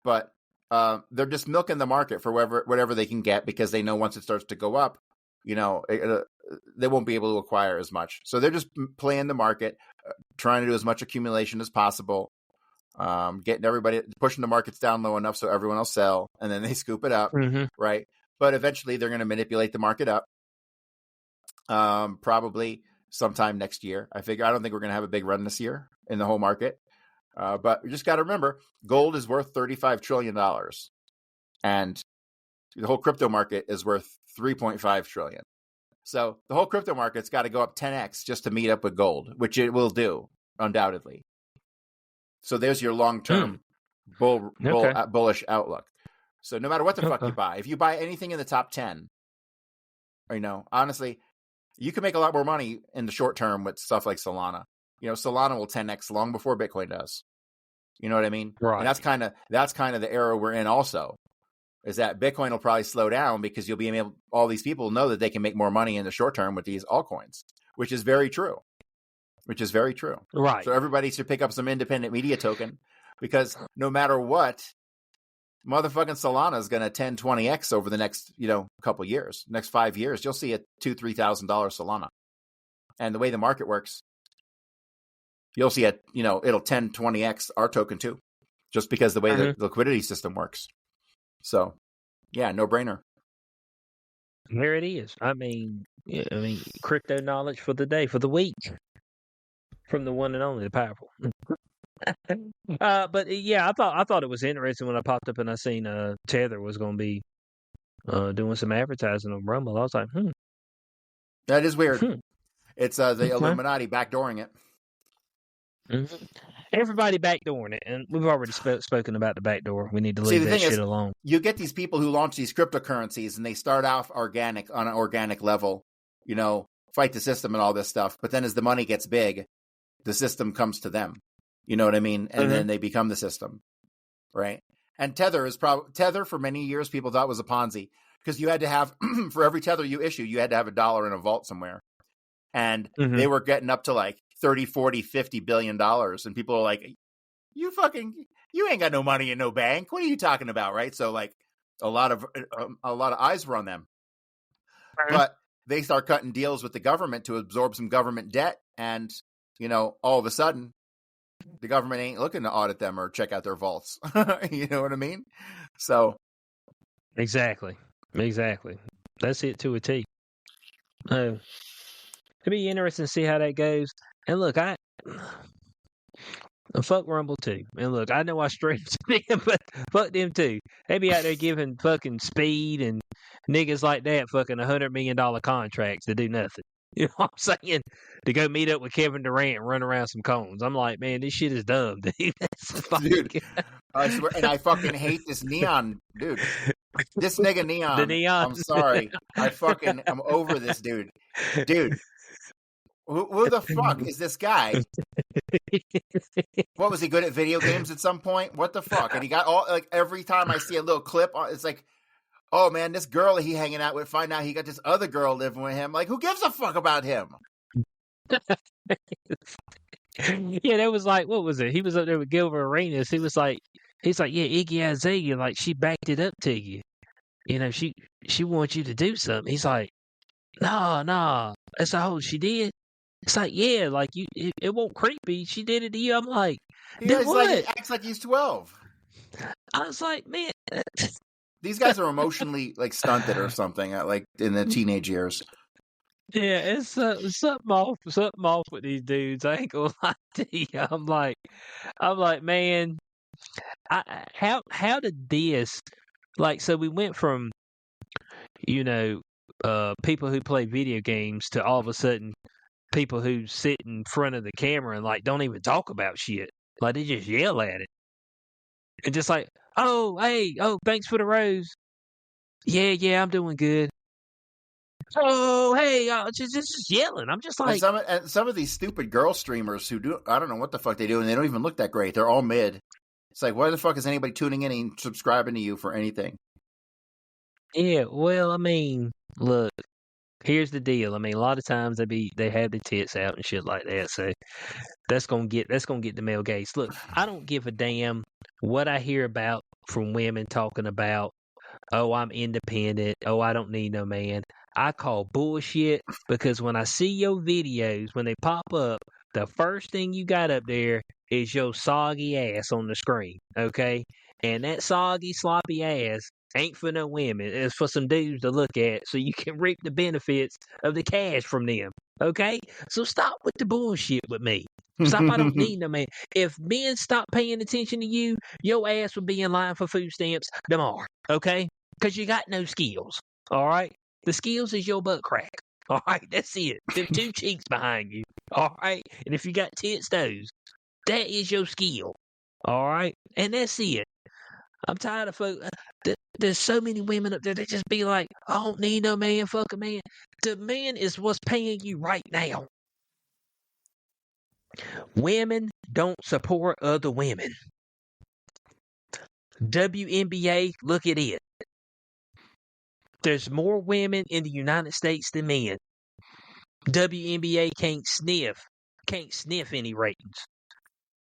But they're just milking the market for whatever they can get, because they know once it starts to go up, you know, they won't be able to acquire as much. So they're just playing the market, trying to do as much accumulation as possible, getting everybody, pushing the markets down low enough so everyone will sell, and then they scoop it up, right? But eventually they're going to manipulate the market up, probably sometime next year. I don't think we're going to have a big run this year in the whole market. But we just got to remember, gold is worth $35 trillion. And the whole crypto market is worth $3.5 trillion. So the whole crypto market's got to go up 10x just to meet up with gold, which it will do, undoubtedly. So there's your long-term bullish outlook. So no matter what the fuck you buy, if you buy anything in the top 10, you know, honestly, you can make a lot more money in the short term with stuff like Solana. You know, Solana will 10x long before Bitcoin does. You know what I mean? Right. And that's kind of the era we're in also, is that Bitcoin will probably slow down because you'll be able, all these people know that they can make more money in the short term with these altcoins, which is very true. Right. So everybody should pick up some independent media token, because no matter what, motherfucking Solana is going to 10, 20x over the next, you know, couple years, next 5 years. You'll see a $2,000-$3,000 Solana. And the way the market works, you'll see it, you know, it'll 10, 20x our token too, just because the way the liquidity system works. So, yeah, no brainer. There it is. I mean, crypto knowledge for the day, for the week, from the one and only, the powerful. But yeah, I thought it was interesting when I popped up and I seen Tether was going to be doing some advertising on Rumble. I was like, That is weird. It's the Illuminati backdooring it. Mm-hmm. Everybody backdooring it, and we've already spoken about the backdoor. We need to leave that shit alone. You get these people who launch these cryptocurrencies, and they start off on an organic level, you know, fight the system and all this stuff. But then as the money gets big, the system comes to them. You know what I mean? And then they become the system, right? And Tether for many years people thought was a Ponzi, because you had to have for every Tether you issue, you had to have $1 in a vault somewhere, and they were getting up to like 30, 40, 50 billion dollars, and people are like, you ain't got no money in no bank. What are you talking about, right? So like a lot of eyes were on them, but they start cutting deals with the government to absorb some government debt, and you know, all of a sudden, the government ain't looking to audit them or check out their vaults. You know what I mean? So exactly. That's it to a T. It'll be interesting to see how that goes. And look, fuck Rumble too. And look, I know I stream to them, but fuck them too. They be out there giving fucking Speed and niggas like that fucking $100 million contracts to do nothing. You know what I'm saying? To go meet up with Kevin Durant and run around some cones. I'm like, man, this shit is dumb, dude. Dude, I swear, and I fucking hate this Neon, dude. This nigga Neon. The Neon. I'm sorry. I'm over this dude. Dude, who the fuck is this guy? What, was he good at video games at some point? What the fuck? And he got all, like, every time I see a little clip, it's like, oh man, this girl he hanging out with, find out he got this other girl living with him. Like, who gives a fuck about him? Yeah, that was like, what was it? He was up there with Gilbert Arenas. He's like, yeah, Iggy Azalea, like, she backed it up to you. You know, she wants you to do something. He's like, nah, that's all she did. It's like, yeah, like, it won't creepy. She did it to you. I'm like, yeah, what? Like, he acts like he's 12. I was like, man. These guys are emotionally, like, stunted or something, like, in the teenage years. Yeah, it's something off with these dudes. I ain't gonna lie to you. I'm like, man, How did this, like, so we went from, you know, people who play video games to all of a sudden people who sit in front of the camera and like don't even talk about shit. Like they just yell at it. And just like, oh, hey, oh, thanks for the rose. Yeah, I'm doing good. Oh, hey, just yelling. I'm just And like, some of these stupid girl streamers who do, I don't know what the fuck they do, and they don't even look that great. They're all mid. It's like, why the fuck is anybody tuning in and subscribing to you for anything? yeah, well, I mean, look, here's the deal. I mean, a lot of times they have the tits out and shit like that. So that's gonna get the male gaze. Look, I don't give a damn what I hear about from women talking about, oh, I'm independent. Oh, I don't need no man. I call bullshit because when I see your videos, when they pop up, the first thing you got up there is your soggy ass on the screen, okay? And that soggy, sloppy ass ain't for no women. It's for some dudes to look at so you can reap the benefits of the cash from them, okay? So stop with the bullshit with me. Stop, I don't need no man. If men stop paying attention to you, your ass would be in line for food stamps tomorrow, okay? Because you got no skills, all right? The skills is your butt crack, all right? That's it. Them two cheeks behind you, all right? And if you got tits toes, that is your skill, all right? And that's it. I'm tired of folks. There's so many women up there that just be like, I don't need no man, fuck a man. The man is what's paying you right now. Women don't support other women. WNBA, look at it. There's more women in the United States than men. WNBA can't sniff any ratings.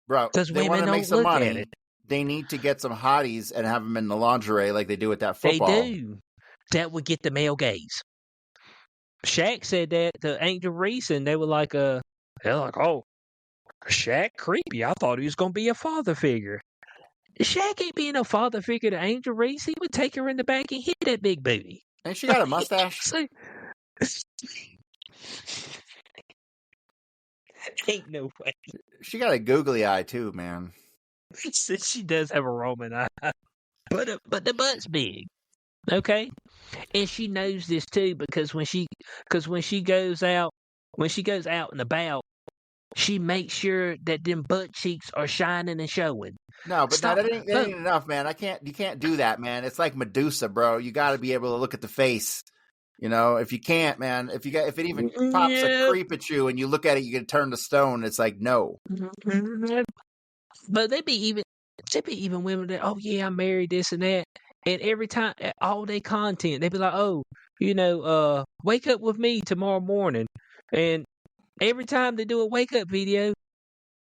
Bro, Because they want women to make don't some look at money. it. They need to get some hotties and have them in the lingerie like they do with that They football. do. That would get the male gaze. Shaq said that to Angel Reese, and they were like, they're like, oh, Shaq creepy. I thought he was gonna be a father figure. Shaq ain't being a father figure to Angel Reese. He would take her in the back and hit that big booty. And she got a mustache. So, ain't no way. She got a googly eye too, man. Since she does have a Roman eye, but the butt's big. Okay, and she knows this too because when she goes out and about, she makes sure that them butt cheeks are shining and showing. No, but Stop. that ain't enough, man. You can't do that, man. It's like Medusa, bro. You got to be able to look at the face. You know, if you can't, man, if it even pops a creep at you and you look at it, you can turn to stone. It's like, no. But they be even women that, oh yeah, I'm married, this and that. And every time, all day content, they be like, oh, wake up with me tomorrow morning. And every time they do a wake up video,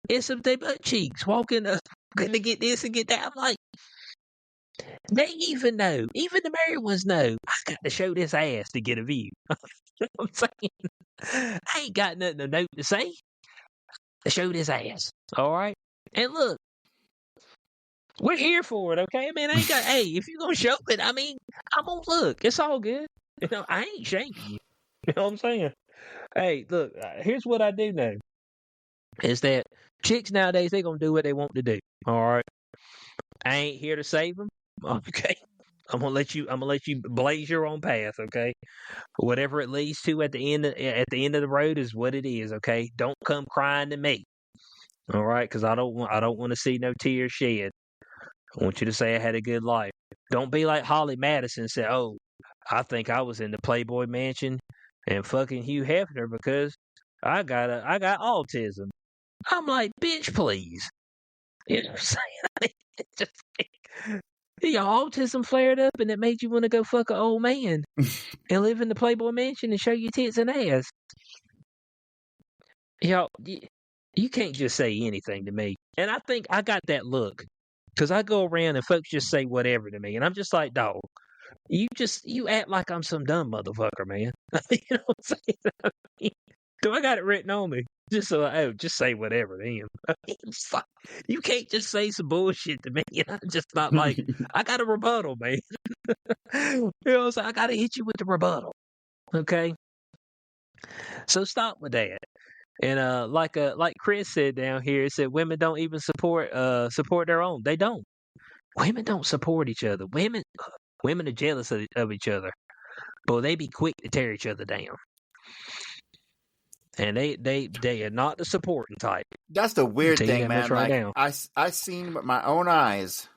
it's of their butt cheeks walking to get this and get that. I'm like, they even know. Even the married ones know. I got to show this ass to get a view. You know what I'm saying? I ain't got nothing to note to say. To show this ass. All right? And look, we're here for it, okay? I mean, I ain't got, hey, if you're going to show it, I mean, I'm going to look. It's all good. You know, I ain't shaming you. You know what I'm saying? Hey, look, here's what I do know. Is that chicks nowadays, they going to do what they want to do. All right? I ain't here to save them. Okay? I'm gonna let you blaze your own path, okay? Whatever it leads to at the end of the road is what it is, okay? Don't come crying to me. All right? Cuz I don't want to see no tears shed. I want you to say I had a good life. Don't be like Holly Madison said, "Oh, I think I was in the Playboy Mansion and fucking Hugh Hefner because I got autism." I'm like, "Bitch, please." You know what I'm saying? It's just like, your autism flared up and it made you want to go fuck an old man and live in the Playboy Mansion and show your tits and ass. Y'all, you can't just say anything to me. And I think I got that look because I go around and folks just say whatever to me. And I'm just like, dog, you act like I'm some dumb motherfucker, man. You know what I'm saying? Do I got it written on me? Just say whatever to him. You can't just say some bullshit to me and I'm just not like, I got a rebuttal, man. You know what I'm saying? I got to hit you with the rebuttal. Okay? So stop with that. And like Chris said down here, it said women don't even support their own. They don't. Women don't support each other. Women are jealous of each other. But they be quick to tear each other down. And they are not the supporting type. That's the weird I'll tell you thing, that much man. right Like now. I seen with my own eyes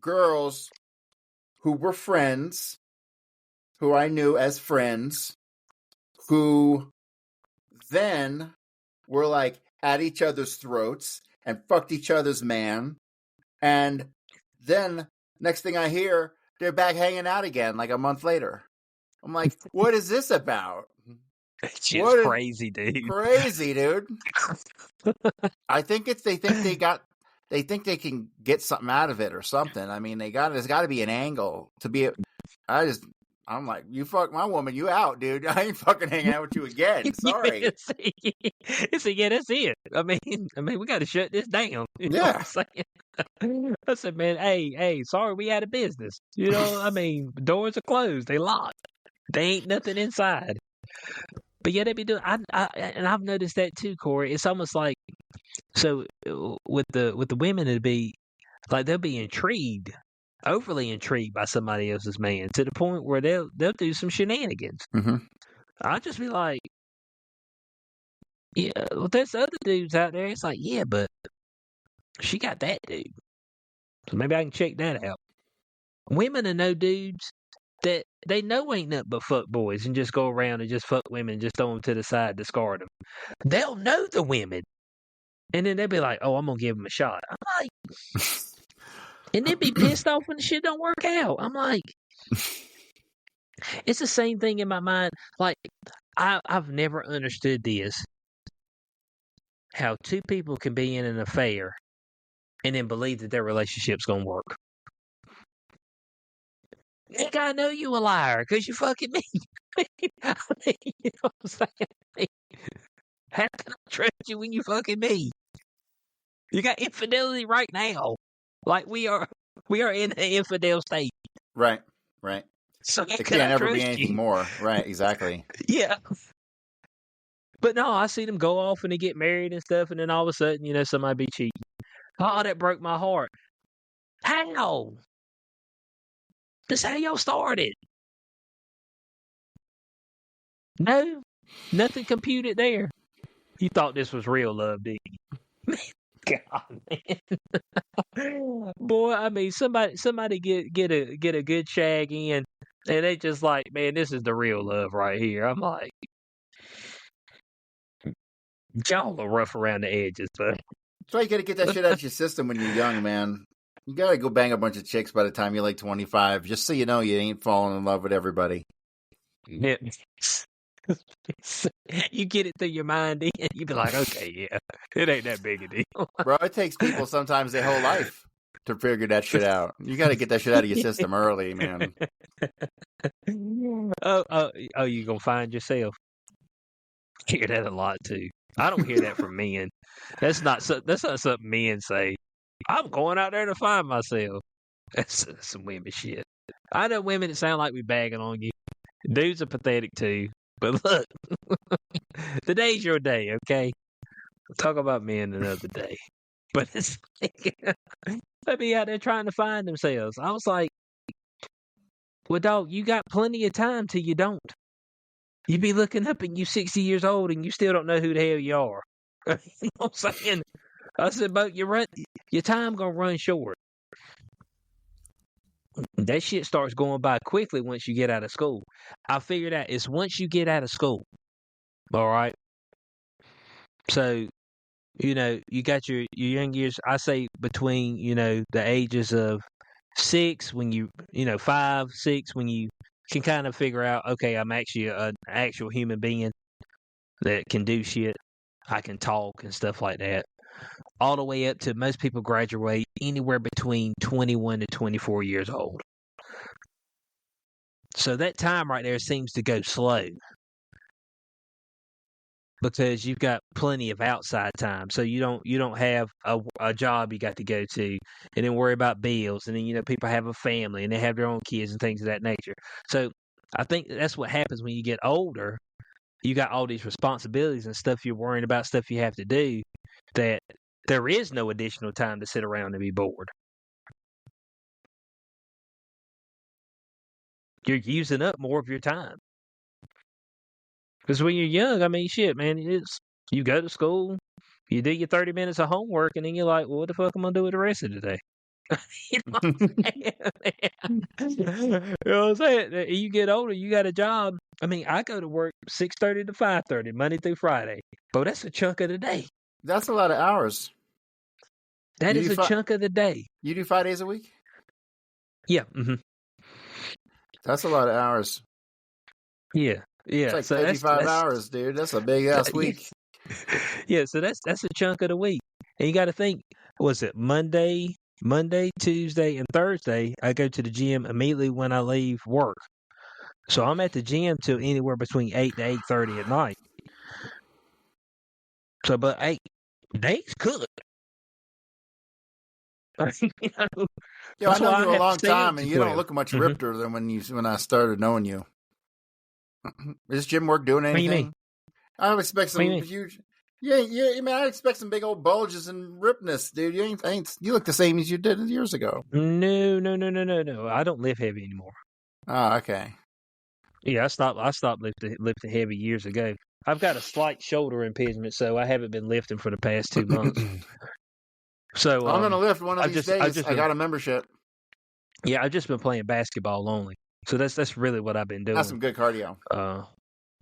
girls who were friends, who I knew as friends, who then were like at each other's throats and fucked each other's man. And then next thing I hear, they're back hanging out again like a month later. I'm like, what is this about? It's just crazy, dude. Crazy, dude. I think they think they can get something out of it or something. I mean, there's got to be an angle to be. I'm like, you fuck my woman, you out, dude. I ain't fucking hanging out with you again. Sorry. It's yeah, that's it. I mean, we got to shut this down. You know what I'm saying? I said, man, hey, sorry, we out of business. You know, I mean, doors are closed, they locked, they ain't nothing inside. But yeah, they be doing. And I've noticed that too, Corey. It's almost like so with the women, it'd be like they'll be overly intrigued by somebody else's man to the point where they'll do some shenanigans. Mm-hmm. I'll just be like, yeah, well, there's other dudes out there. It's like, yeah, but she got that dude, so maybe I can check that out. Women are no dudes that they know ain't nothing but fuck boys and just go around and just fuck women and just throw them to the side, discard them. They'll know the women, and then they'll be like, oh, I'm gonna give them a shot. I'm like, and they'd be pissed off when the shit don't work out. I'm like, it's the same thing in my mind. Like, I've never understood this. How two people can be in an affair and then believe that their relationship's gonna work. Nigga, I know you a liar because you fucking me. I mean, you know what I'm saying? How can I trust you when you fucking me? You got infidelity right now. Like we are in an infidel state. Right. So it can't ever be anything more. Right, exactly. Yeah. But no, I see them go off and they get married and stuff, and then all of a sudden, you know, somebody be cheating. Oh, that broke my heart. How? That's how y'all started. No, nothing computed there. You thought this was real love, did you? God, man. Boy, I mean, somebody get a good shag in, and they just like, man, this is the real love right here. I'm like, y'all are rough around the edges, but that's why you got to get that shit out of your system when you're young, man. You got to go bang a bunch of chicks by the time you're like 25, just so you know you ain't falling in love with everybody. Yeah. You get it through your mind, and you be like, okay, yeah, it ain't that big a deal. Bro, it takes people sometimes their whole life to figure that shit out. You got to get that shit out of your system early, man. Oh, you gonna find yourself? I hear that a lot too. I don't hear that from men. That's not something men say. I'm going out there to find myself. That's some women shit. I know women that sound like we bagging on you. Dudes are pathetic too. But look, today's your day, okay? We'll talk about men another day. But it's like, they be out there trying to find themselves. I was like, well, dog, you got plenty of time till you don't. You be looking up and you 60 years old and you still don't know who the hell you are. You know what I'm saying? I said, but your time gonna run short. That shit starts going by quickly once you get out of school. I figured out it's once you get out of school. All right. So, you know, you got your young years, I say between, you know, the ages of 6 when you 5, 6 when you can kind of figure out, okay, I'm actually an actual human being that can do shit. I can talk and stuff like that. All the way up to most people graduate anywhere between 21 to 24 years old. So that time right there seems to go slow because you've got plenty of outside time. So you don't have a job you got to go to and then worry about bills. And then, you know, people have a family and they have their own kids and things of that nature. So I think that's what happens when you get older you got all these responsibilities and stuff you're worrying about, stuff you have to do, that there is no additional time to sit around and be bored. You're using up more of your time. Because when you're young, I mean, shit, man, you go to school, you do your 30 minutes of homework, and then you're like, well, what the fuck am I going to do with the rest of the day? You know what I'm saying? You know what I'm saying? You get older, you got a job. I mean, I go to work 6:30 to 5:30, Monday through Friday. But that's a chunk of the day. That's a lot of hours. That is a chunk of the day. You do 5 days a week? Yeah. Mm-hmm. That's a lot of hours. Yeah. Yeah. It's like 55 hours, dude. That's a big ass week. Yeah. So that's a chunk of the week. And you got to think, was it Monday, Tuesday, and Thursday? I go to the gym immediately when I leave work. So I'm at the gym till anywhere between 8 to 8:30 at night. So, but 8 days good. You know, yeah, I know you a long time, and you 12. don't look much ripper than when I started knowing you. Is gym work doing anything? What do you mean? I would expect some huge. Yeah. I mean, I expect some big old bulges and ripness, dude. You look the same as you did years ago. No. I don't lift heavy anymore. Oh, okay. Yeah, I stopped lifting heavy years ago. I've got a slight shoulder impingement, so I haven't been lifting for the past 2 months. So I'm gonna lift one of these days. I got a membership. Yeah, I've just been playing basketball only. So that's really what I've been doing. That's some good cardio.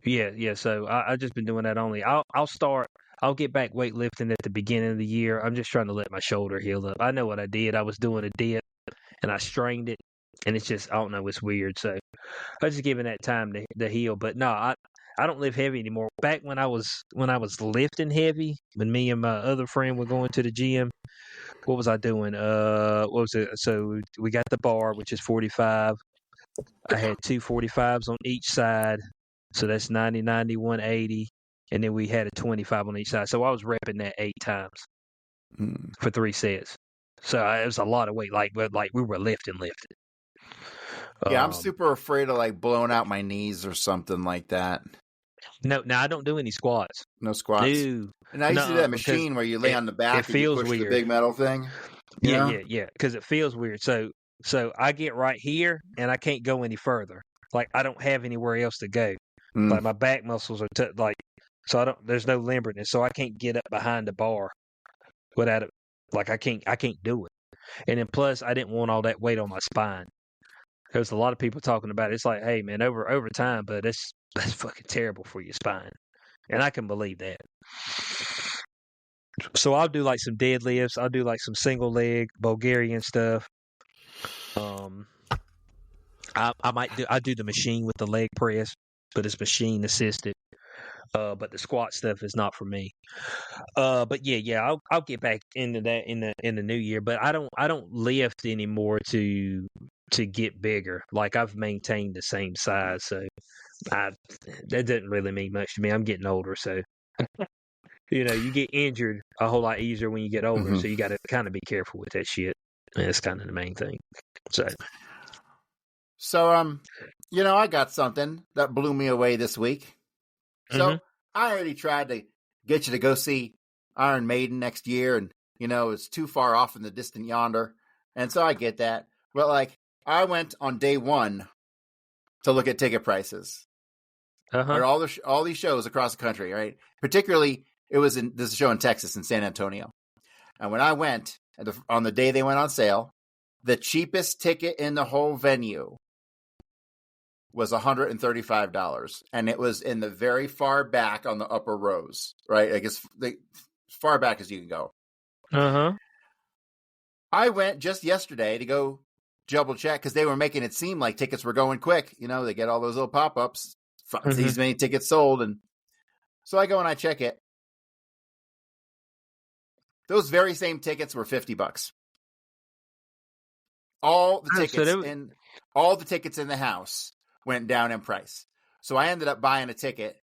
Yeah. So I've just been doing that only. I'll get back weightlifting at the beginning of the year. I'm just trying to let my shoulder heal up. I know what I did. I was doing a dip and I strained it, and it's just, I don't know, it's weird. So I was just giving that time to heal. But no, I don't lift heavy anymore. Back when I was lifting heavy, when me and my other friend were going to the gym, what was I doing? What was it? So we got the bar, which is 45. I had 2 45s on each side. So that's 90, 90, 180. And then we had a 25 on each side. So I was repping that 8 times for 3 sets. So it was a lot of weight. Like we were lifting. Yeah, I'm super afraid of like blowing out my knees or something like that. No, I don't do any squats. No squats? No. And I used to do that machine where you lay on the back and you push the big metal thing. Yeah. Because it feels weird. So I get right here and I can't go any further. Like I don't have anywhere else to go. Like my back muscles are so there's no limberness. So I can't get up behind the bar without it. Like I can't do it. And then plus I didn't want all that weight on my spine. There's a lot of people talking about it. It's like, hey man, over time, but that's fucking terrible for your spine. And I can believe that. So I'll do like some deadlifts. I'll do like some single leg Bulgarian stuff. I do the machine with the leg press, but it's machine assisted. But the squat stuff is not for me. But yeah, I'll get back into that in the new year. But I don't lift anymore to get bigger. Like I've maintained the same size, so that doesn't really mean much to me. I'm getting older, so you get injured a whole lot easier when you get older. So you got to kind of be careful with that shit. And that's kind of the main thing. So I got something that blew me away this week. So I already tried to get you to go see Iron Maiden next year, and it's too far off in the distant yonder, and so I get that. But like, I went on day one to look at ticket prices. At all these shows across the country, right? Particularly, this is a show in Texas, in San Antonio. And when I went, on the day they went on sale, the cheapest ticket in the whole venue was $135. And it was in the very far back on the upper rows, right? I guess as far back as you can go. I went just yesterday to go double check because they were making it seem like tickets were going quick. They get all those little pop-ups. These many tickets sold. And so I go and I check it. Those very same tickets were $50. All the tickets in the house went down in price. So I ended up buying a ticket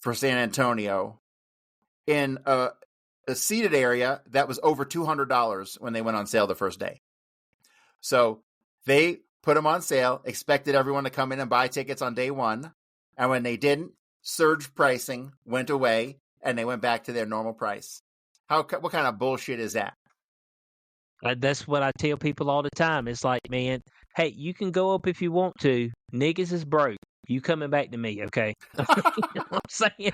for San Antonio in a seated area that was over $200 when they went on sale the first day. So they put them on sale, expected everyone to come in and buy tickets on day one. And when they didn't, surge pricing went away, and they went back to their normal price. What kind of bullshit is that? That's what I tell people all the time. It's like, man, hey, you can go up if you want to. Niggas is broke. You coming back to me, okay? You know what I'm saying?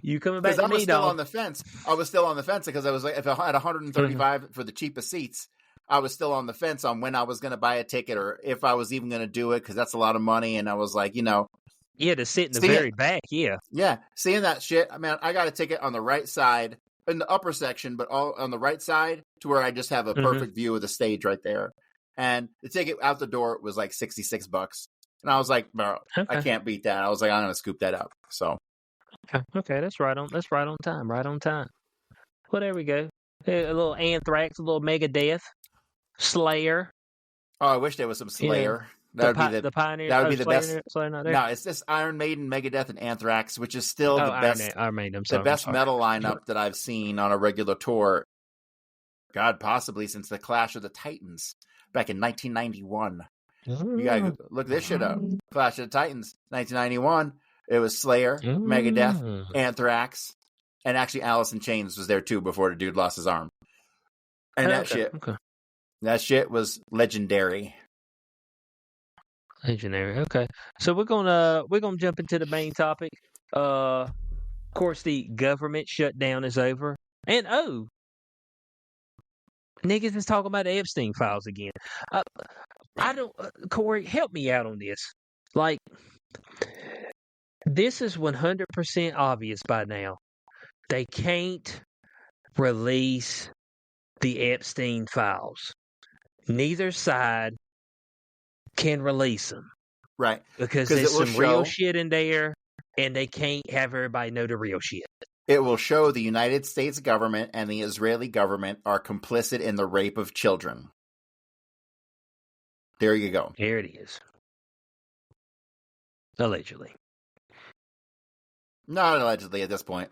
You coming back to me, Because I was still dog. on the fence. I was still on the fence because I was like, if I had 135 for the cheapest seats, I was still on the fence on when I was going to buy a ticket or if I was even going to do it because that's a lot of money. And I was like, Yeah, to sit in the very back, yeah. Yeah, seeing that shit. I mean, I got a ticket on the right side in the upper section, but all on the right side to where I just have a perfect view of the stage right there. And the ticket out the door was like $66. And I was like, bro, I can't beat that. I was like, I'm going to scoop that up. So. Okay, that's right on time. Right on time. Well, there we go. A little Anthrax, a little Megadeth, Slayer. Oh, I wish there was some Slayer. That would be the Pioneer. That would be the Slayer, best. Slayer not there? No, it's just Iron Maiden, Megadeth, and Anthrax, which is still the best. Iron Maiden. The best metal lineup that I've seen on a regular tour. God, possibly since the Clash of the Titans back in 1991. You gotta look this shit up. Clash of the Titans, 1991. It was Slayer, Megadeth, Anthrax, and actually Alice in Chains was there too before the dude lost his arm. And that shit was legendary. Legendary. Okay, so we're gonna jump into the main topic. Of course, the government shutdown is over, and niggas is talking about the Epstein files again. I don't, Corey, help me out on this. Like, this is 100% obvious by now. They can't release the Epstein files. Neither side can release them. Right. Because there's some real shit in there, and they can't have everybody know the real shit. It will show the United States government and the Israeli government are complicit in the rape of children. There you go. There it is. Allegedly. Not allegedly at this point.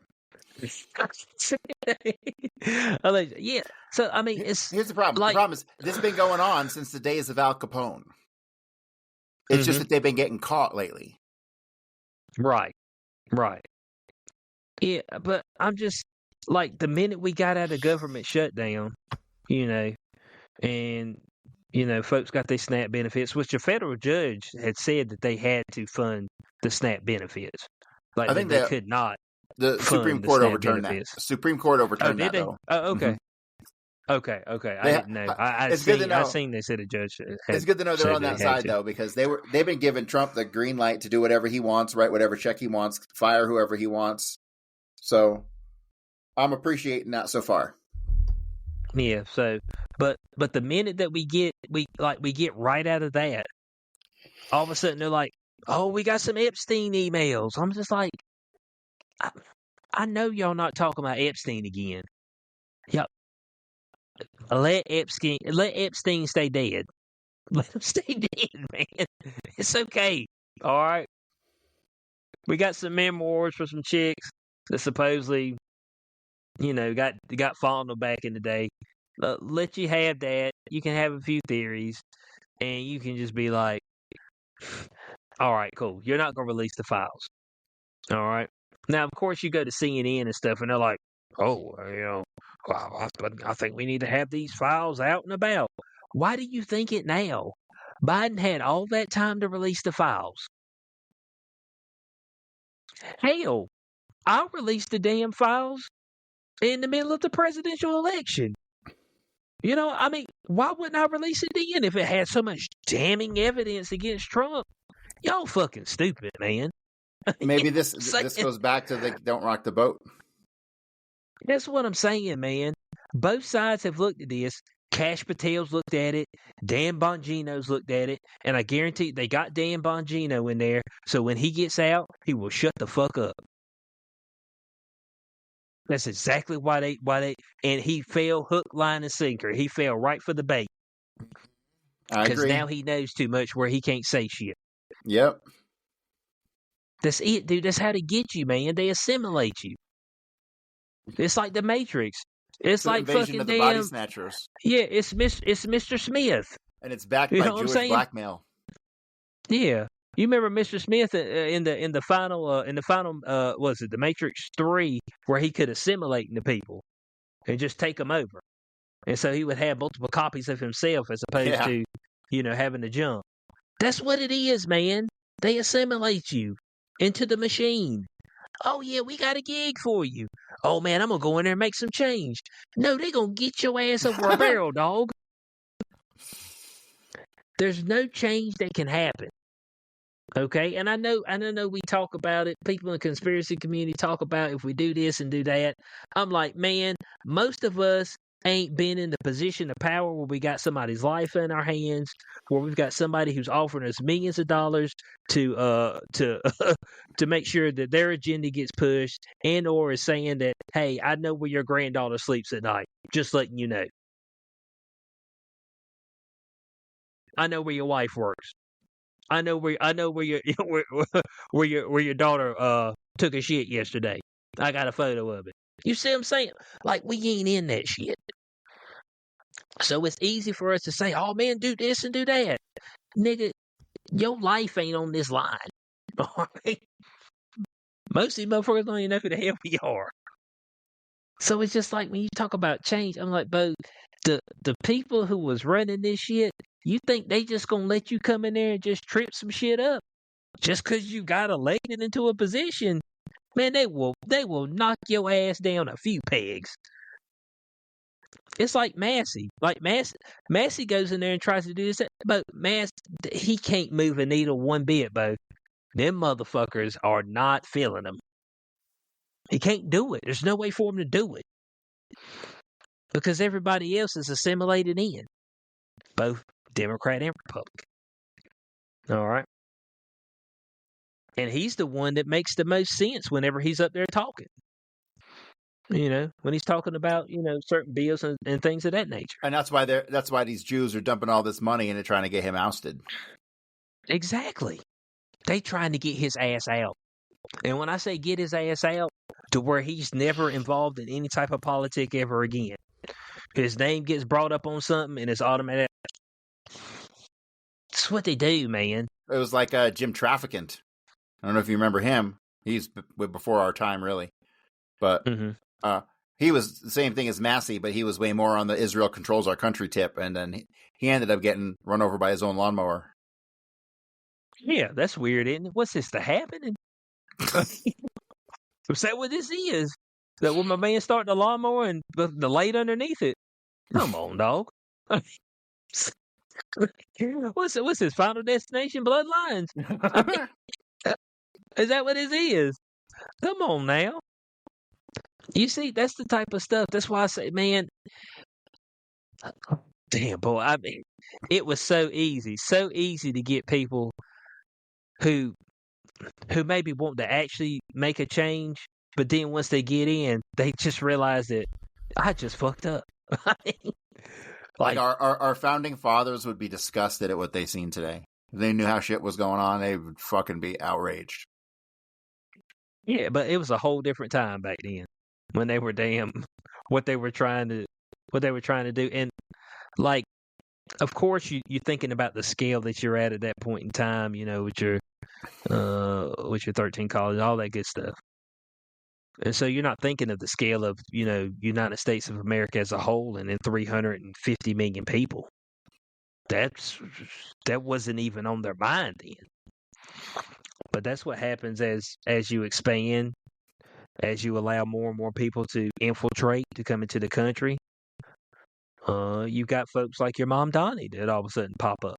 Allegedly. Yeah. So, I mean, here's the problem. The problem is this has been going on since the days of Al Capone. It's just that they've been getting caught lately. Right. Yeah, but I'm just, like, the minute we got out of government shutdown, and, folks got their SNAP benefits, which a federal judge had said that they had to fund the SNAP benefits. Like, I think they could not. The Supreme Court overturned that. The Supreme Court overturned that, though. Oh, okay. Okay. I didn't know. I seen they said a judge. It's good to know they're on that side though, because they've been giving Trump the green light to do whatever he wants, write whatever check he wants, fire whoever he wants. So I'm appreciating that so far. Yeah. So, but the minute that we get right out of that, all of a sudden they're like, "Oh, we got some Epstein emails." I'm just like, I know y'all not talking about Epstein again. Y'all. Let Epstein stay dead. Let him stay dead, man. It's okay. All right. We got some memoirs for some chicks that supposedly, got fondled back in the day. Let you have that. You can have a few theories, and you can just be like, all right, cool. You're not going to release the files. All right. Now, of course, you go to CNN and stuff, and they're like, oh, well, I think we need to have these files out and about. Why do you think it now? Biden had all that time to release the files. Hell, I'll release the damn files in the middle of the presidential election. Why wouldn't I release it then if it had so much damning evidence against Trump? Y'all fucking stupid, man. Maybe this goes back to the don't rock the boat. That's what I'm saying, man. Both sides have looked at this. Cash Patel's looked at it. Dan Bongino's looked at it. And I guarantee they got Dan Bongino in there. So when he gets out, he will shut the fuck up. That's exactly why they and he fell hook, line, and sinker. He fell right for the bait. I agree. Because now he knows too much where he can't say shit. Yep. That's it, dude. That's how they get you, man. They assimilate you. It's like the Matrix. It's like fucking of the body snatchers. Yeah, it's Mr. Smith. And it's backed by Jewish blackmail. Yeah. You remember Mr. Smith in the final was it the Matrix 3 where he could assimilate into people and just take them over, and so he would have multiple copies of himself as opposed Yeah. to having to jump. That's what it is, man. They assimilate you into the machine. Oh yeah, we got a gig for you. Oh man, I'm gonna go in there and make some change. No, they gonna get your ass over a barrel, dog. There's no change that can happen. Okay, and I know we talk about it. People in the conspiracy community talk about if we do this and do that. I'm like, man, most of us ain't been in the position of power where we got somebody's life in our hands, where we've got somebody who's offering us millions of dollars to to make sure that their agenda gets pushed, and or is saying that, hey, I know where your granddaughter sleeps at night. Just letting you know. I know where your wife works. I know where your where your daughter took a shit yesterday. I got a photo of it. You see what I'm saying? Like, we ain't in that shit. So it's easy for us to say, oh man, do this and do that. Nigga, your life ain't on this line. All right? Most of these motherfuckers don't even know who the hell we are. So it's just like when you talk about change, I'm like, Bo, the people who was running this shit, you think they just gonna let you come in there and just trip some shit up? Just because you got elected into a position, man, they will knock your ass down a few pegs. It's like Massey. Like Massey goes in there and tries to do this, but he can't move a needle one bit, Bo. Them motherfuckers are not feeling him. He can't do it. There's no way for him to do it. Because everybody else is assimilated in. Both Democrat and Republican. All right. And he's the one that makes the most sense whenever he's up there talking. When he's talking about, certain bills and things of that nature. And that's why these Jews are dumping all this money into trying to get him ousted. Exactly. They trying to get his ass out. And when I say get his ass out, to where he's never involved in any type of politic ever again. His name gets brought up on something and it's automatic. That's what they do, man. It was like Jim Trafficant. I don't know if you remember him. He's before our time, really. But he was the same thing as Massey, but he was way more on the Israel controls our country tip. And then he ended up getting run over by his own lawnmower. Yeah, that's weird, isn't it? What's this, the happening? Is that what this is? Is that when my man started the lawnmower and the light underneath it? Come on, dog. What's his Final Destination? Bloodlines? Is that what this is? Come on now. You see, that's the type of stuff. That's why I say, man, damn, boy. I mean, it was so easy to get people who maybe want to actually make a change, but then once they get in, they just realize that I just fucked up. Like our founding fathers would be disgusted at what they seen today. If they knew how shit was going on, they would fucking be outraged. Yeah, but it was a whole different time back then when they were what they were trying to do. And like, of course you're thinking about the scale that you're at that point in time, with your 13 college, all that good stuff. And so you're not thinking of the scale of, United States of America as a whole and then 350 million people. That wasn't even on their mind then. But that's what happens as you expand, as you allow more and more people to infiltrate, to come into the country. You've got folks like your mom Donnie that all of a sudden pop up.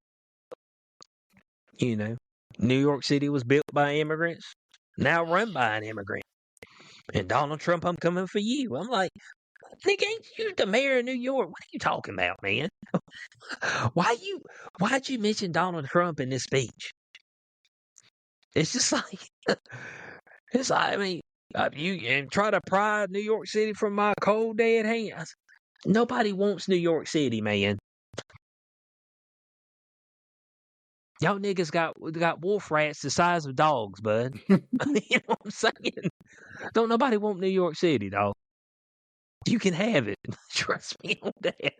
New York City was built by immigrants, now run by an immigrant. And Donald Trump, I'm coming for you. I'm like, nigga, ain't you the mayor of New York? What are you talking about, man? Why'd you mention Donald Trump in this speech? It's just like, I mean, you and try to pry New York City from my cold dead hands. Nobody wants New York City, man. Y'all niggas got wolf rats the size of dogs, bud. You know what I'm saying? Don't nobody want New York City, dog. You can have it. Trust me on that.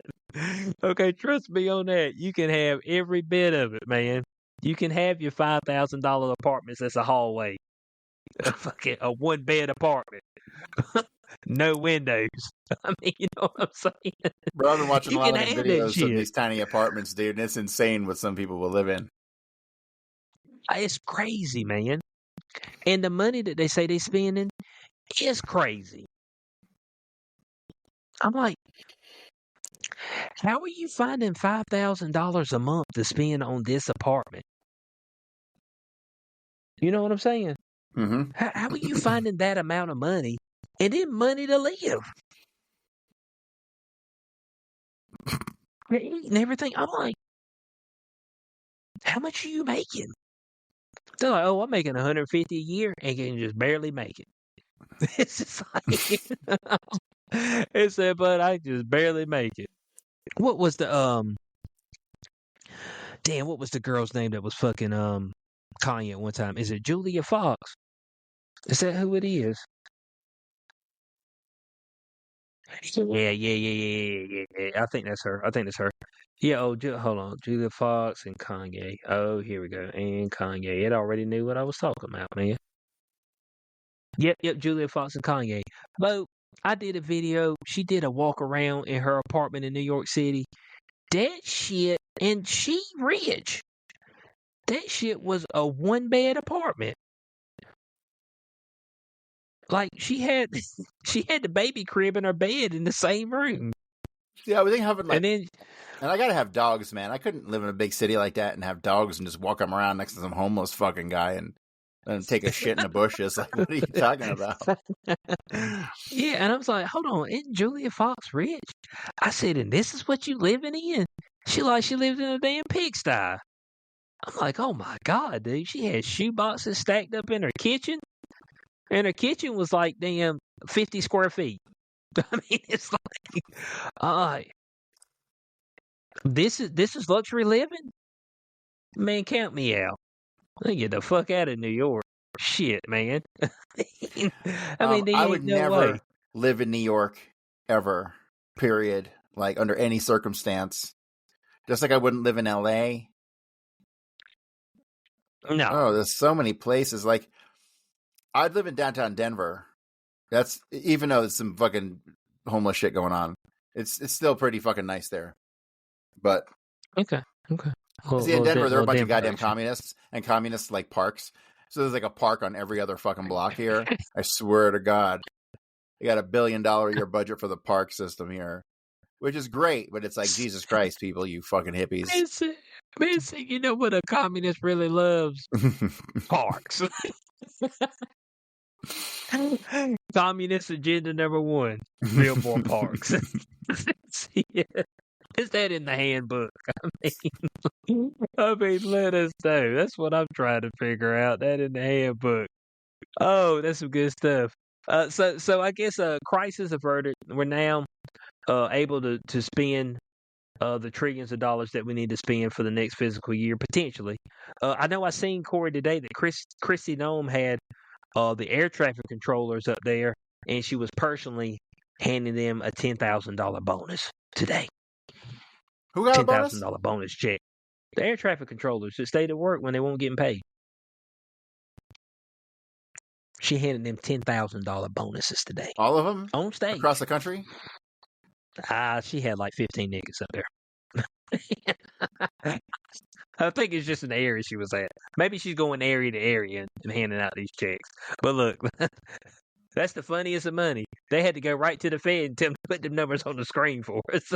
Okay, trust me on that. You can have every bit of it, man. You can have your $5,000 apartments as a hallway. Fucking a 1-bed apartment. No windows. I mean, you know what I'm saying? Bro, I've been watching a You lot can of have that videos of shit. these tiny apartments, dude, and it's insane what some people will live in. It's crazy, man. And the money that they say they spending is crazy. I'm like, how are you finding $5,000 a month to spend on this apartment? You know what I'm saying? Mm-hmm. How are you finding that amount of money and then money to live? To eat and everything. I'm like, how much are you making? They're like, oh, I'm making 150 a year and can just barely make it. It's just like it said, but I just barely make it. What was the damn, what was the girl's name that was fucking Kanye at one time? Is it Julia Fox? Is that who it is? Yeah. I think that's her. I think that's her. Yeah, hold on. Julia Fox and Kanye. Oh, here we go. And Kanye. It already knew what I was talking about, man. Yep, Julia Fox and Kanye. Bo, I did a video. She did a walk around in her apartment in New York City. That shit, and she rich. That shit was a 1-bed apartment. Like she had she had the baby crib in her bed in the same room. Yeah, we think having And like, then and I gotta have dogs, man. I couldn't live in a big city like that and have dogs and just walk them around next to some homeless fucking guy and take a shit in the bushes. Like, what are you talking about? yeah, and I was like, hold on, isn't Julia Fox rich? I said, and this is what you living in? She lived in a damn pigsty. I'm like, oh my God, dude. She had shoe boxes stacked up in her kitchen. And her kitchen was like damn 50 square feet. I mean, it's like this is luxury living? Man, count me out. I get the fuck out of New York. Shit, man. I mean, there I ain't would no way. never live in New York ever. Period. Like under any circumstance. Just like I wouldn't live in LA. No. Oh, there's so many places. Like I'd live in downtown Denver. That's even though there's some fucking homeless shit going on. It's still pretty fucking nice there. But Okay. see, in Denver, there are a bunch of Denver goddamn action. communists, and communists like parks. So there's like a park on every other fucking block here. I swear to God, they got $1 billion a year budget for the park system here, which is great. But it's like Jesus Christ, people, you fucking hippies. Man, you know what a communist really loves? Parks. Communist agenda number 1: build more parks. Yeah. Is that in the handbook? I mean, let us know. That's what I'm trying to figure out. That in the handbook. Oh, that's some good stuff. So I guess crisis averted. We're now able to spend the trillions of dollars that we need to spend for the next fiscal year potentially. I know I seen Corey today that Chrissy Nome had the air traffic controllers up there, and she was personally handing them a $10,000 bonus today. Who got a bonus? $10,000 bonus check. The air traffic controllers that stay to work when they won't get paid. She handed them $10,000 bonuses today. All of them On stage. across the country. She had like 15 niggas up there. I think it's just an area she was at. Maybe she's going area to area and handing out these checks. But look, that's the funniest of money. They had to go right to the Fed and tell them to put them numbers on the screen for us.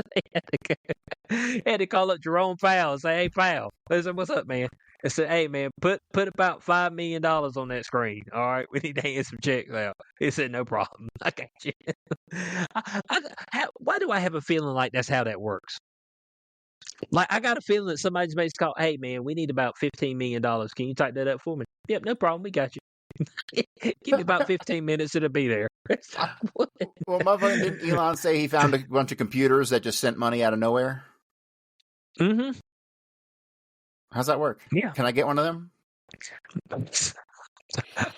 Had to call up Jerome Powell and say, "Hey, Powell, I said, what's up, man?" I said, "Hey, man, put about $5 million on that screen. All right, we need to hand some checks out." He said, "No problem. I got you." Why do I have a feeling like that's how that works? Like I got a feeling that somebody's made a call. Hey, man, we need about $15 million. Can you type that up for me? Yep, no problem. We got you. Give me about 15 minutes. It'll be there. It's like, what? Well, motherfucker, didn't Elon say he found a bunch of computers that just sent money out of nowhere? Mm-hmm. How's that work? Yeah. Can I get one of them?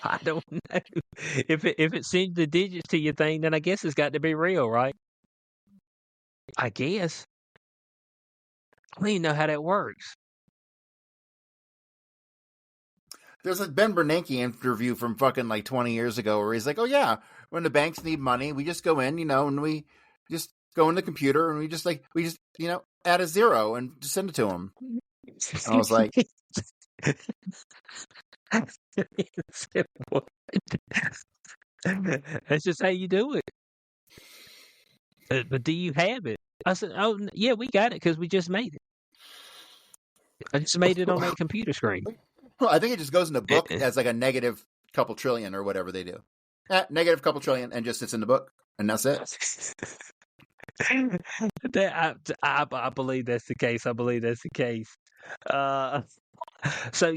I don't know. If it sends the digits to your thing, then I guess it's got to be real, right? I guess. I don't even know how that works. There's a Ben Bernanke interview from fucking like 20 years ago where he's like, "Oh yeah, when the banks need money, we just go in, and we just go in the computer and we just add a zero and just send it to them." And I was like, That's just how you do it. But do you have it? I said, oh, yeah, we got it because we just made it. I just made it on that computer screen. well, I think it just goes in the book as like a negative couple trillion or whatever they do. Negative couple trillion and just sits in the book and that's it. I believe that's the case. I believe that's the case. So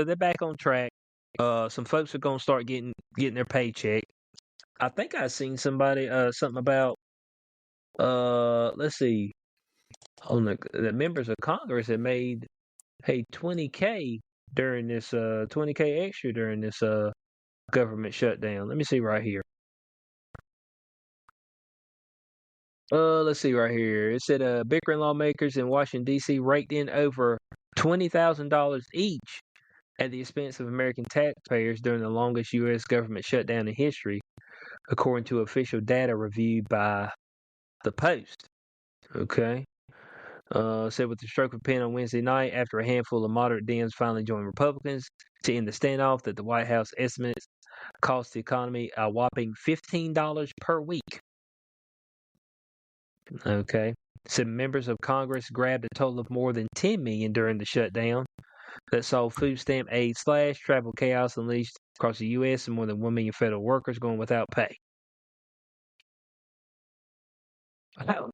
they're back on track. Some folks are gonna start getting their paycheck. I think I seen somebody something about let's see, on the members of Congress had made $20K during this $20K extra during this government shutdown. Let me see right here. Let's see right here. It said bickering lawmakers in Washington D.C. raked in over $20,000 each at the expense of American taxpayers during the longest U.S. government shutdown in history, according to official data reviewed by the Post. Okay. Said with the stroke of a pen on Wednesday night, after a handful of moderate Dems finally joined Republicans to end the standoff, that the White House estimates cost the economy a whopping $15 per week. Okay. Said members of Congress grabbed a total of more than $10 million during the shutdown that saw food stamp aid slashed, travel chaos unleashed across the U.S., and more than 1 million federal workers going without pay. How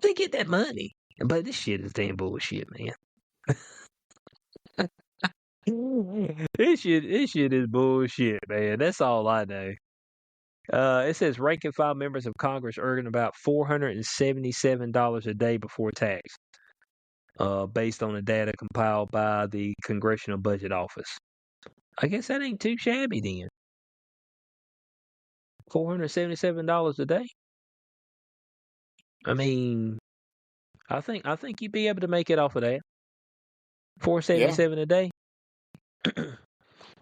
they get that money? But this shit is damn bullshit, man. This shit is bullshit, man. That's all I know. It says rank and file members of Congress earn about $477 a day before tax, based on the data compiled by the Congressional Budget Office. I guess that ain't too shabby then. $477 a day. I mean, I think you'd be able to make it off of that. $477 a day.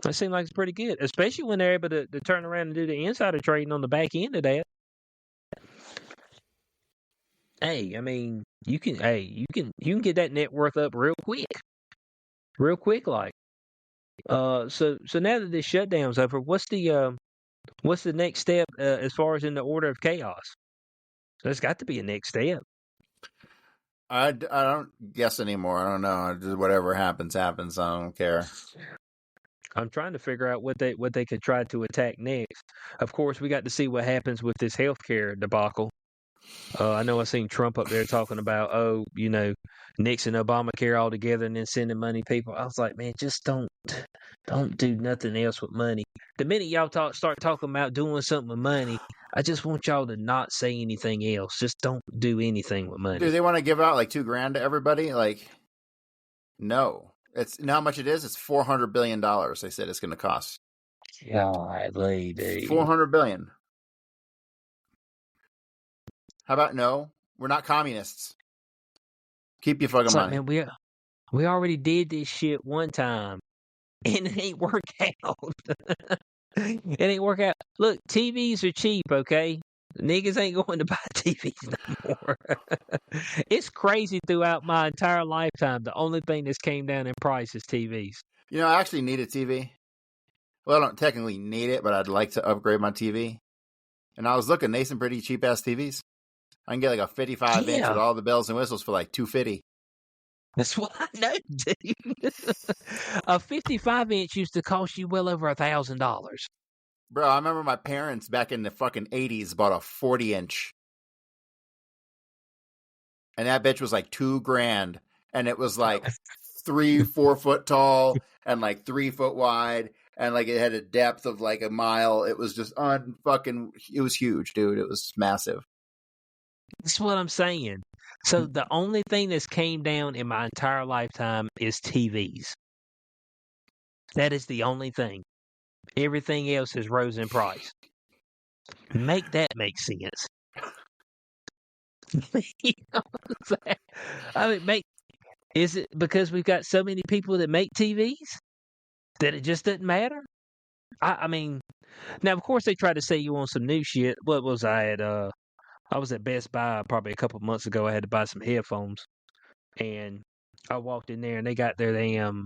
That seems like it's pretty good, especially when they're able to turn around and do the insider trading on the back end of that. Hey, I mean, you can get that net worth up real quick, like. So now that this shutdown's over, what's the next step as far as in the order of chaos? There's got to be a next step. I don't guess anymore. I don't know. Just whatever happens. I don't care. I'm trying to figure out what they could try to attack next. Of course, we got to see what happens with this healthcare debacle. I know I seen Trump up there talking about, Nixon Obamacare all together and then sending money people. I was like, man, just don't do nothing else with money. The minute y'all start talking about doing something with money, I just want y'all to not say anything else. Just don't do anything with money. Do they want to give out like $2,000 to everybody? Like, no. You know how much it is? It's $400 billion. They said it's going to cost. Golly, dude. $400 billion. How about no? We're not communists. Keep your fucking money. Like, man, we already did this shit one time, and it ain't work out. It ain't work out. Look, TVs are cheap, okay? Niggas ain't going to buy TVs no more. It's crazy throughout my entire lifetime. The only thing that's came down in price is TVs. I actually need a TV. Well, I don't technically need it, but I'd like to upgrade my TV. And I was looking, they some pretty cheap ass TVs. I can get like a 55 inch with all the bells and whistles for like $250. That's what I know, dude. A 55 inch used to cost you well over $1,000. Bro, I remember my parents back in the fucking 80s bought a 40 inch. And that bitch was like $2,000. And it was like 3-4 foot tall and like 3 foot wide. And like it had a depth of like a mile. It was just it was huge, dude. It was massive. That's what I'm saying. So the only thing that's came down in my entire lifetime is TVs. That is the only thing. Everything else has rose in price. Make that make sense. You know what I'm saying? I mean, is it because we've got so many people that make TVs? that it just doesn't matter. I mean, now of course they try to say you on some new shit. What was I at? I was at Best Buy probably a couple of months ago. I had to buy some headphones, and I walked in there and they got their damn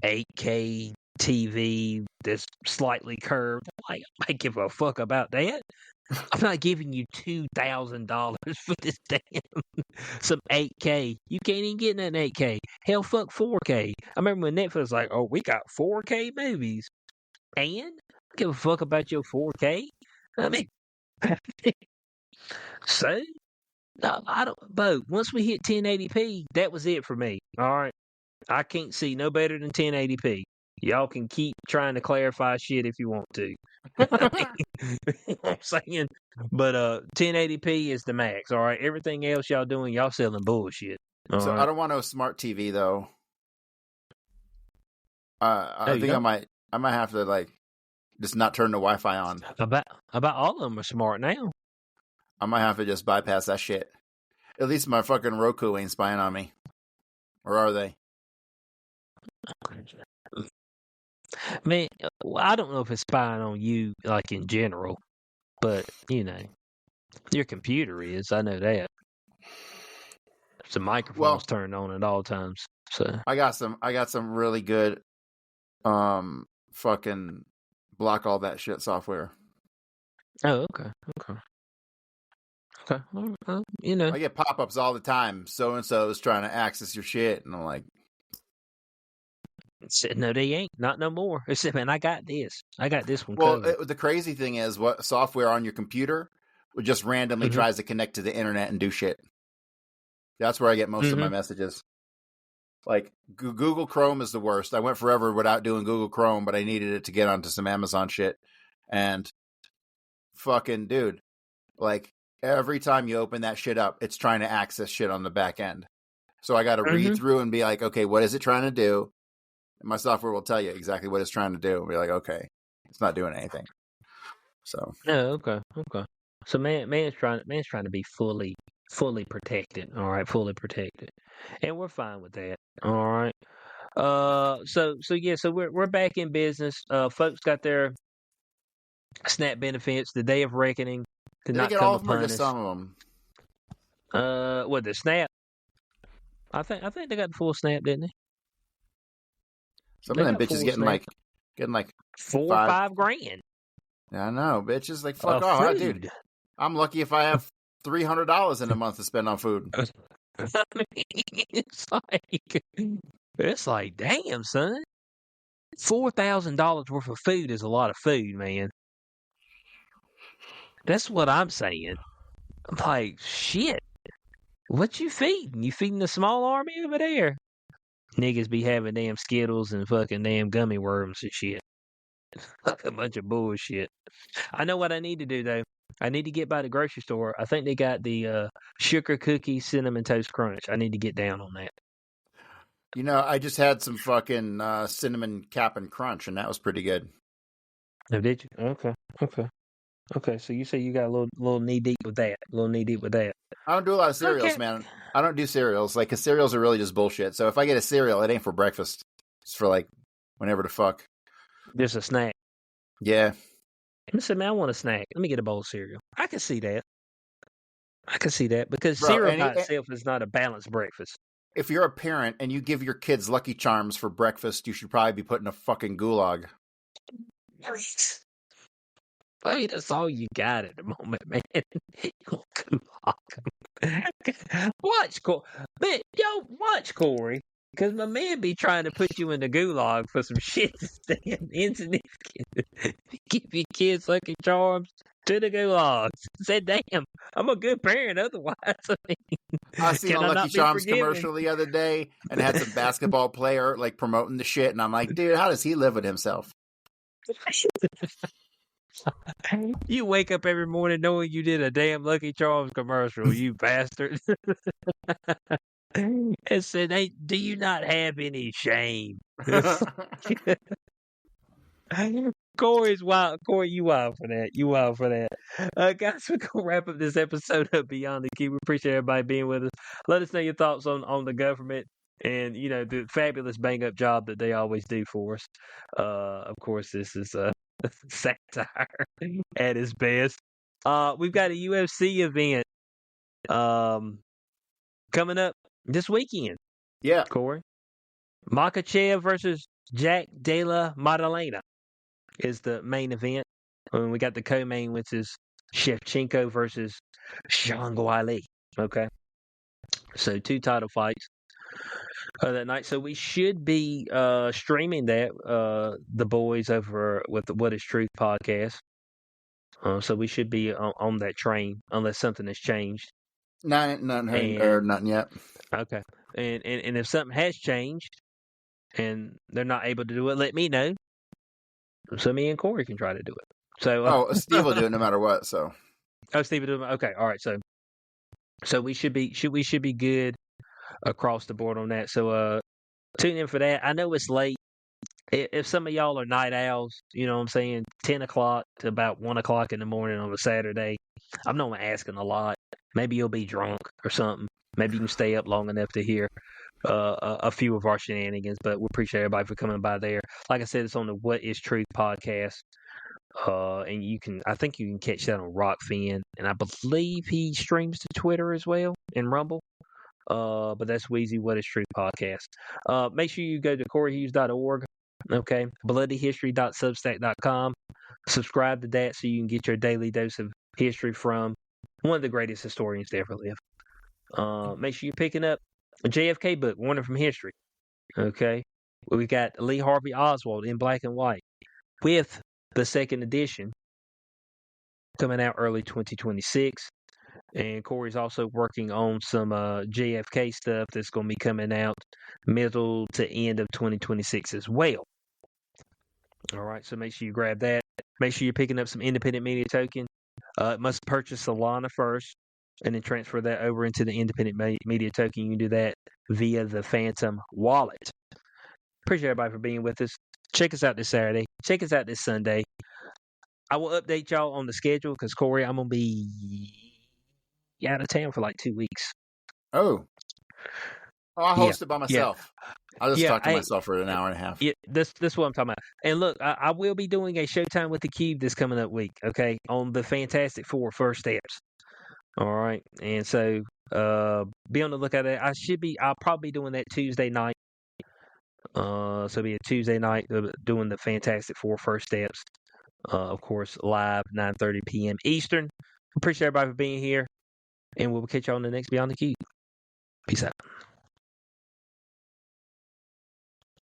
8K TV that's slightly curved. I'm like, I give a fuck about that. I'm not giving you $2,000 for this damn some 8K. You can't even get that 8K. Hell, fuck 4K. I remember when Netflix was like, oh, we got 4K movies. And I give a fuck about your 4K. I mean, so no, I don't. Bo, once we hit 1080p, that was it for me. All right, I can't see no better than 1080p. Y'all can keep trying to clarify shit if you want to. I mean, you know what I'm saying, but 1080p is the max. All right, everything else y'all doing, y'all selling bullshit. All So right? I don't want no smart TV though. No, I you think don't. I might have to like just not turn the Wi-Fi on. About all of them are smart now. I might have to just bypass that shit. At least my fucking Roku ain't spying on me. Or are they? Man, well, I don't know if it's spying on you, like in general, but you know, your computer is. I know that. The microphone's Well, turned on at all times. So I got some really good fucking block all that shit software. oh, okay. Well, you know, I get pop-ups all the time. So and so is trying to access your shit, and I'm like, said no, they ain't. Not no more. I said, man, I got this. I got this one well, covered. the crazy thing is, what software on your computer just randomly Mhm. tries to connect to the internet and do shit. That's where I get most of my messages. Like Google Chrome is the worst. I went forever without doing Google Chrome, but I needed it to get onto some Amazon shit. And fucking dude, like every time you open that shit up, it's trying to access shit on the back end. So I got to read through and be like, okay, what is it trying to do? And my software will tell you exactly what it's trying to do. And be like, okay, it's not doing anything. So Oh, okay. So man's trying to be fully protected. All right, fully protected, and we're fine with that. All right. So yeah, so we're back in business. Folks got their SNAP benefits. The day of reckoning did did they not get come all of them or upon just us. some of them? What the SNAP? I think they got the full SNAP, didn't they? Some They of them got bitches full getting SNAP. like $4 or $5 grand. I know, bitches like fuck Of off, dude. food. I'm lucky if I have $300 in a month to spend on food. I mean, it's like, damn, son. $4,000 worth of food is a lot of food, man. That's what I'm saying. I'm like, shit. What you feeding? You feeding the small army over there? Niggas be having damn Skittles and fucking damn gummy worms and shit. A bunch of bullshit. I know what I need to do though. I need to get by the grocery store. I think they got the sugar cookie cinnamon toast crunch. I need to get down on that. You know, I just had some fucking cinnamon Cap'n Crunch, and that was pretty good. Oh, did you? Okay. So you say you got a little knee deep with that. A little knee deep with that. I don't do a lot of cereals, Okay. man. I don't do cereals. Like, 'cause cereals are really just bullshit. So if I get a cereal, it ain't for breakfast. It's for, like, whenever the fuck. Just a snack. Yeah. Listen, man, I want a snack. Let me get a bowl of cereal. I can see that. Because Bro, cereal by itself is not a balanced breakfast. if you're a parent and you give your kids Lucky Charms for breakfast, you should probably be put in a fucking gulag. I mean, that's all you got at the moment, man. Watch, Corey. Because my man be trying to put you in the gulag for some shit that's damn insignificant. Give your kids Lucky Charms to the gulags. Said, damn, I'm a good parent otherwise. I mean, I seen a can I Lucky not be Charms forgiven? commercial the other day and it had some basketball player like promoting the shit, and I'm like, dude, how does he live with himself? You wake up every morning knowing you did a damn Lucky Charms commercial, you bastard. And said, hey, do you not have any shame? Corey's wild. Corey, you wild for that. You wild for that. Guys, we're going to wrap up this episode of Beyond the Key. We appreciate everybody being with us. Let us know your thoughts on the government. And the fabulous bang up job that they always do for us. Of course, this is satire at its best. We've got a UFC event coming up this weekend. Yeah. Corey, Makachev versus Jack Della Maddalena is the main event. And we got the co-main, which is Shevchenko versus Zhang Guilei. Okay, so 2 title fights that night. So we should be streaming that the boys over with the What Is Truth podcast. So we should be on that train unless something has changed. Nothing yet. Okay, and if something has changed and they're not able to do it, let me know. So me and Corey can try to do it. So Steve will do it no matter what. So Steve will do it. Okay, all right. So we should be good across the board on that. So tune in for that. I know it's late. If some of y'all are night owls, you know what I'm saying, 10 o'clock to about 1 o'clock in the morning on a Saturday, I'm not asking a lot. Maybe you'll be drunk or something. Maybe you can stay up long enough to hear a few of our shenanigans, but we appreciate everybody for coming by there. Like I said, it's on the What Is Truth podcast. And I think you can catch that on Rockfin, and I believe he streams to Twitter as well and Rumble. But that's Wheezy What Is Truth podcast. Make sure you go to CoreyHughes.org. Okay, bloodyhistory.substack.com. Subscribe to that so you can get your daily dose of history from one of the greatest historians to ever live. Make sure you're picking up a JFK book, Warning from History. Okay, we got Lee Harvey Oswald in black and white with the second edition coming out early 2026. And Corey's also working on some JFK stuff that's going to be coming out middle to end of 2026 as well. All right, so make sure you grab that. Make sure you're picking up some independent media token. Must purchase Solana first and then transfer that over into the independent media token. You can do that via the Phantom wallet. Appreciate everybody for being with us. Check us out this Saturday. Check us out this Sunday. I will update y'all on the schedule because, Corey, I'm going to be out of town for like 2 weeks. Oh, I host it by myself. Yeah. I'll just talk to myself for an hour and a half. Yeah, this is what I'm talking about. And look, I will be doing a Showtime with the Cube this coming up week, okay, on the Fantastic Four First Steps. All right. And so be on the lookout at that. I'll probably be doing that Tuesday night. So it'll be a Tuesday night doing the Fantastic Four First Steps. Of course, live 9:30 p.m. Eastern. Appreciate everybody for being here. And we'll catch you on the next Beyond the Cube. Peace out.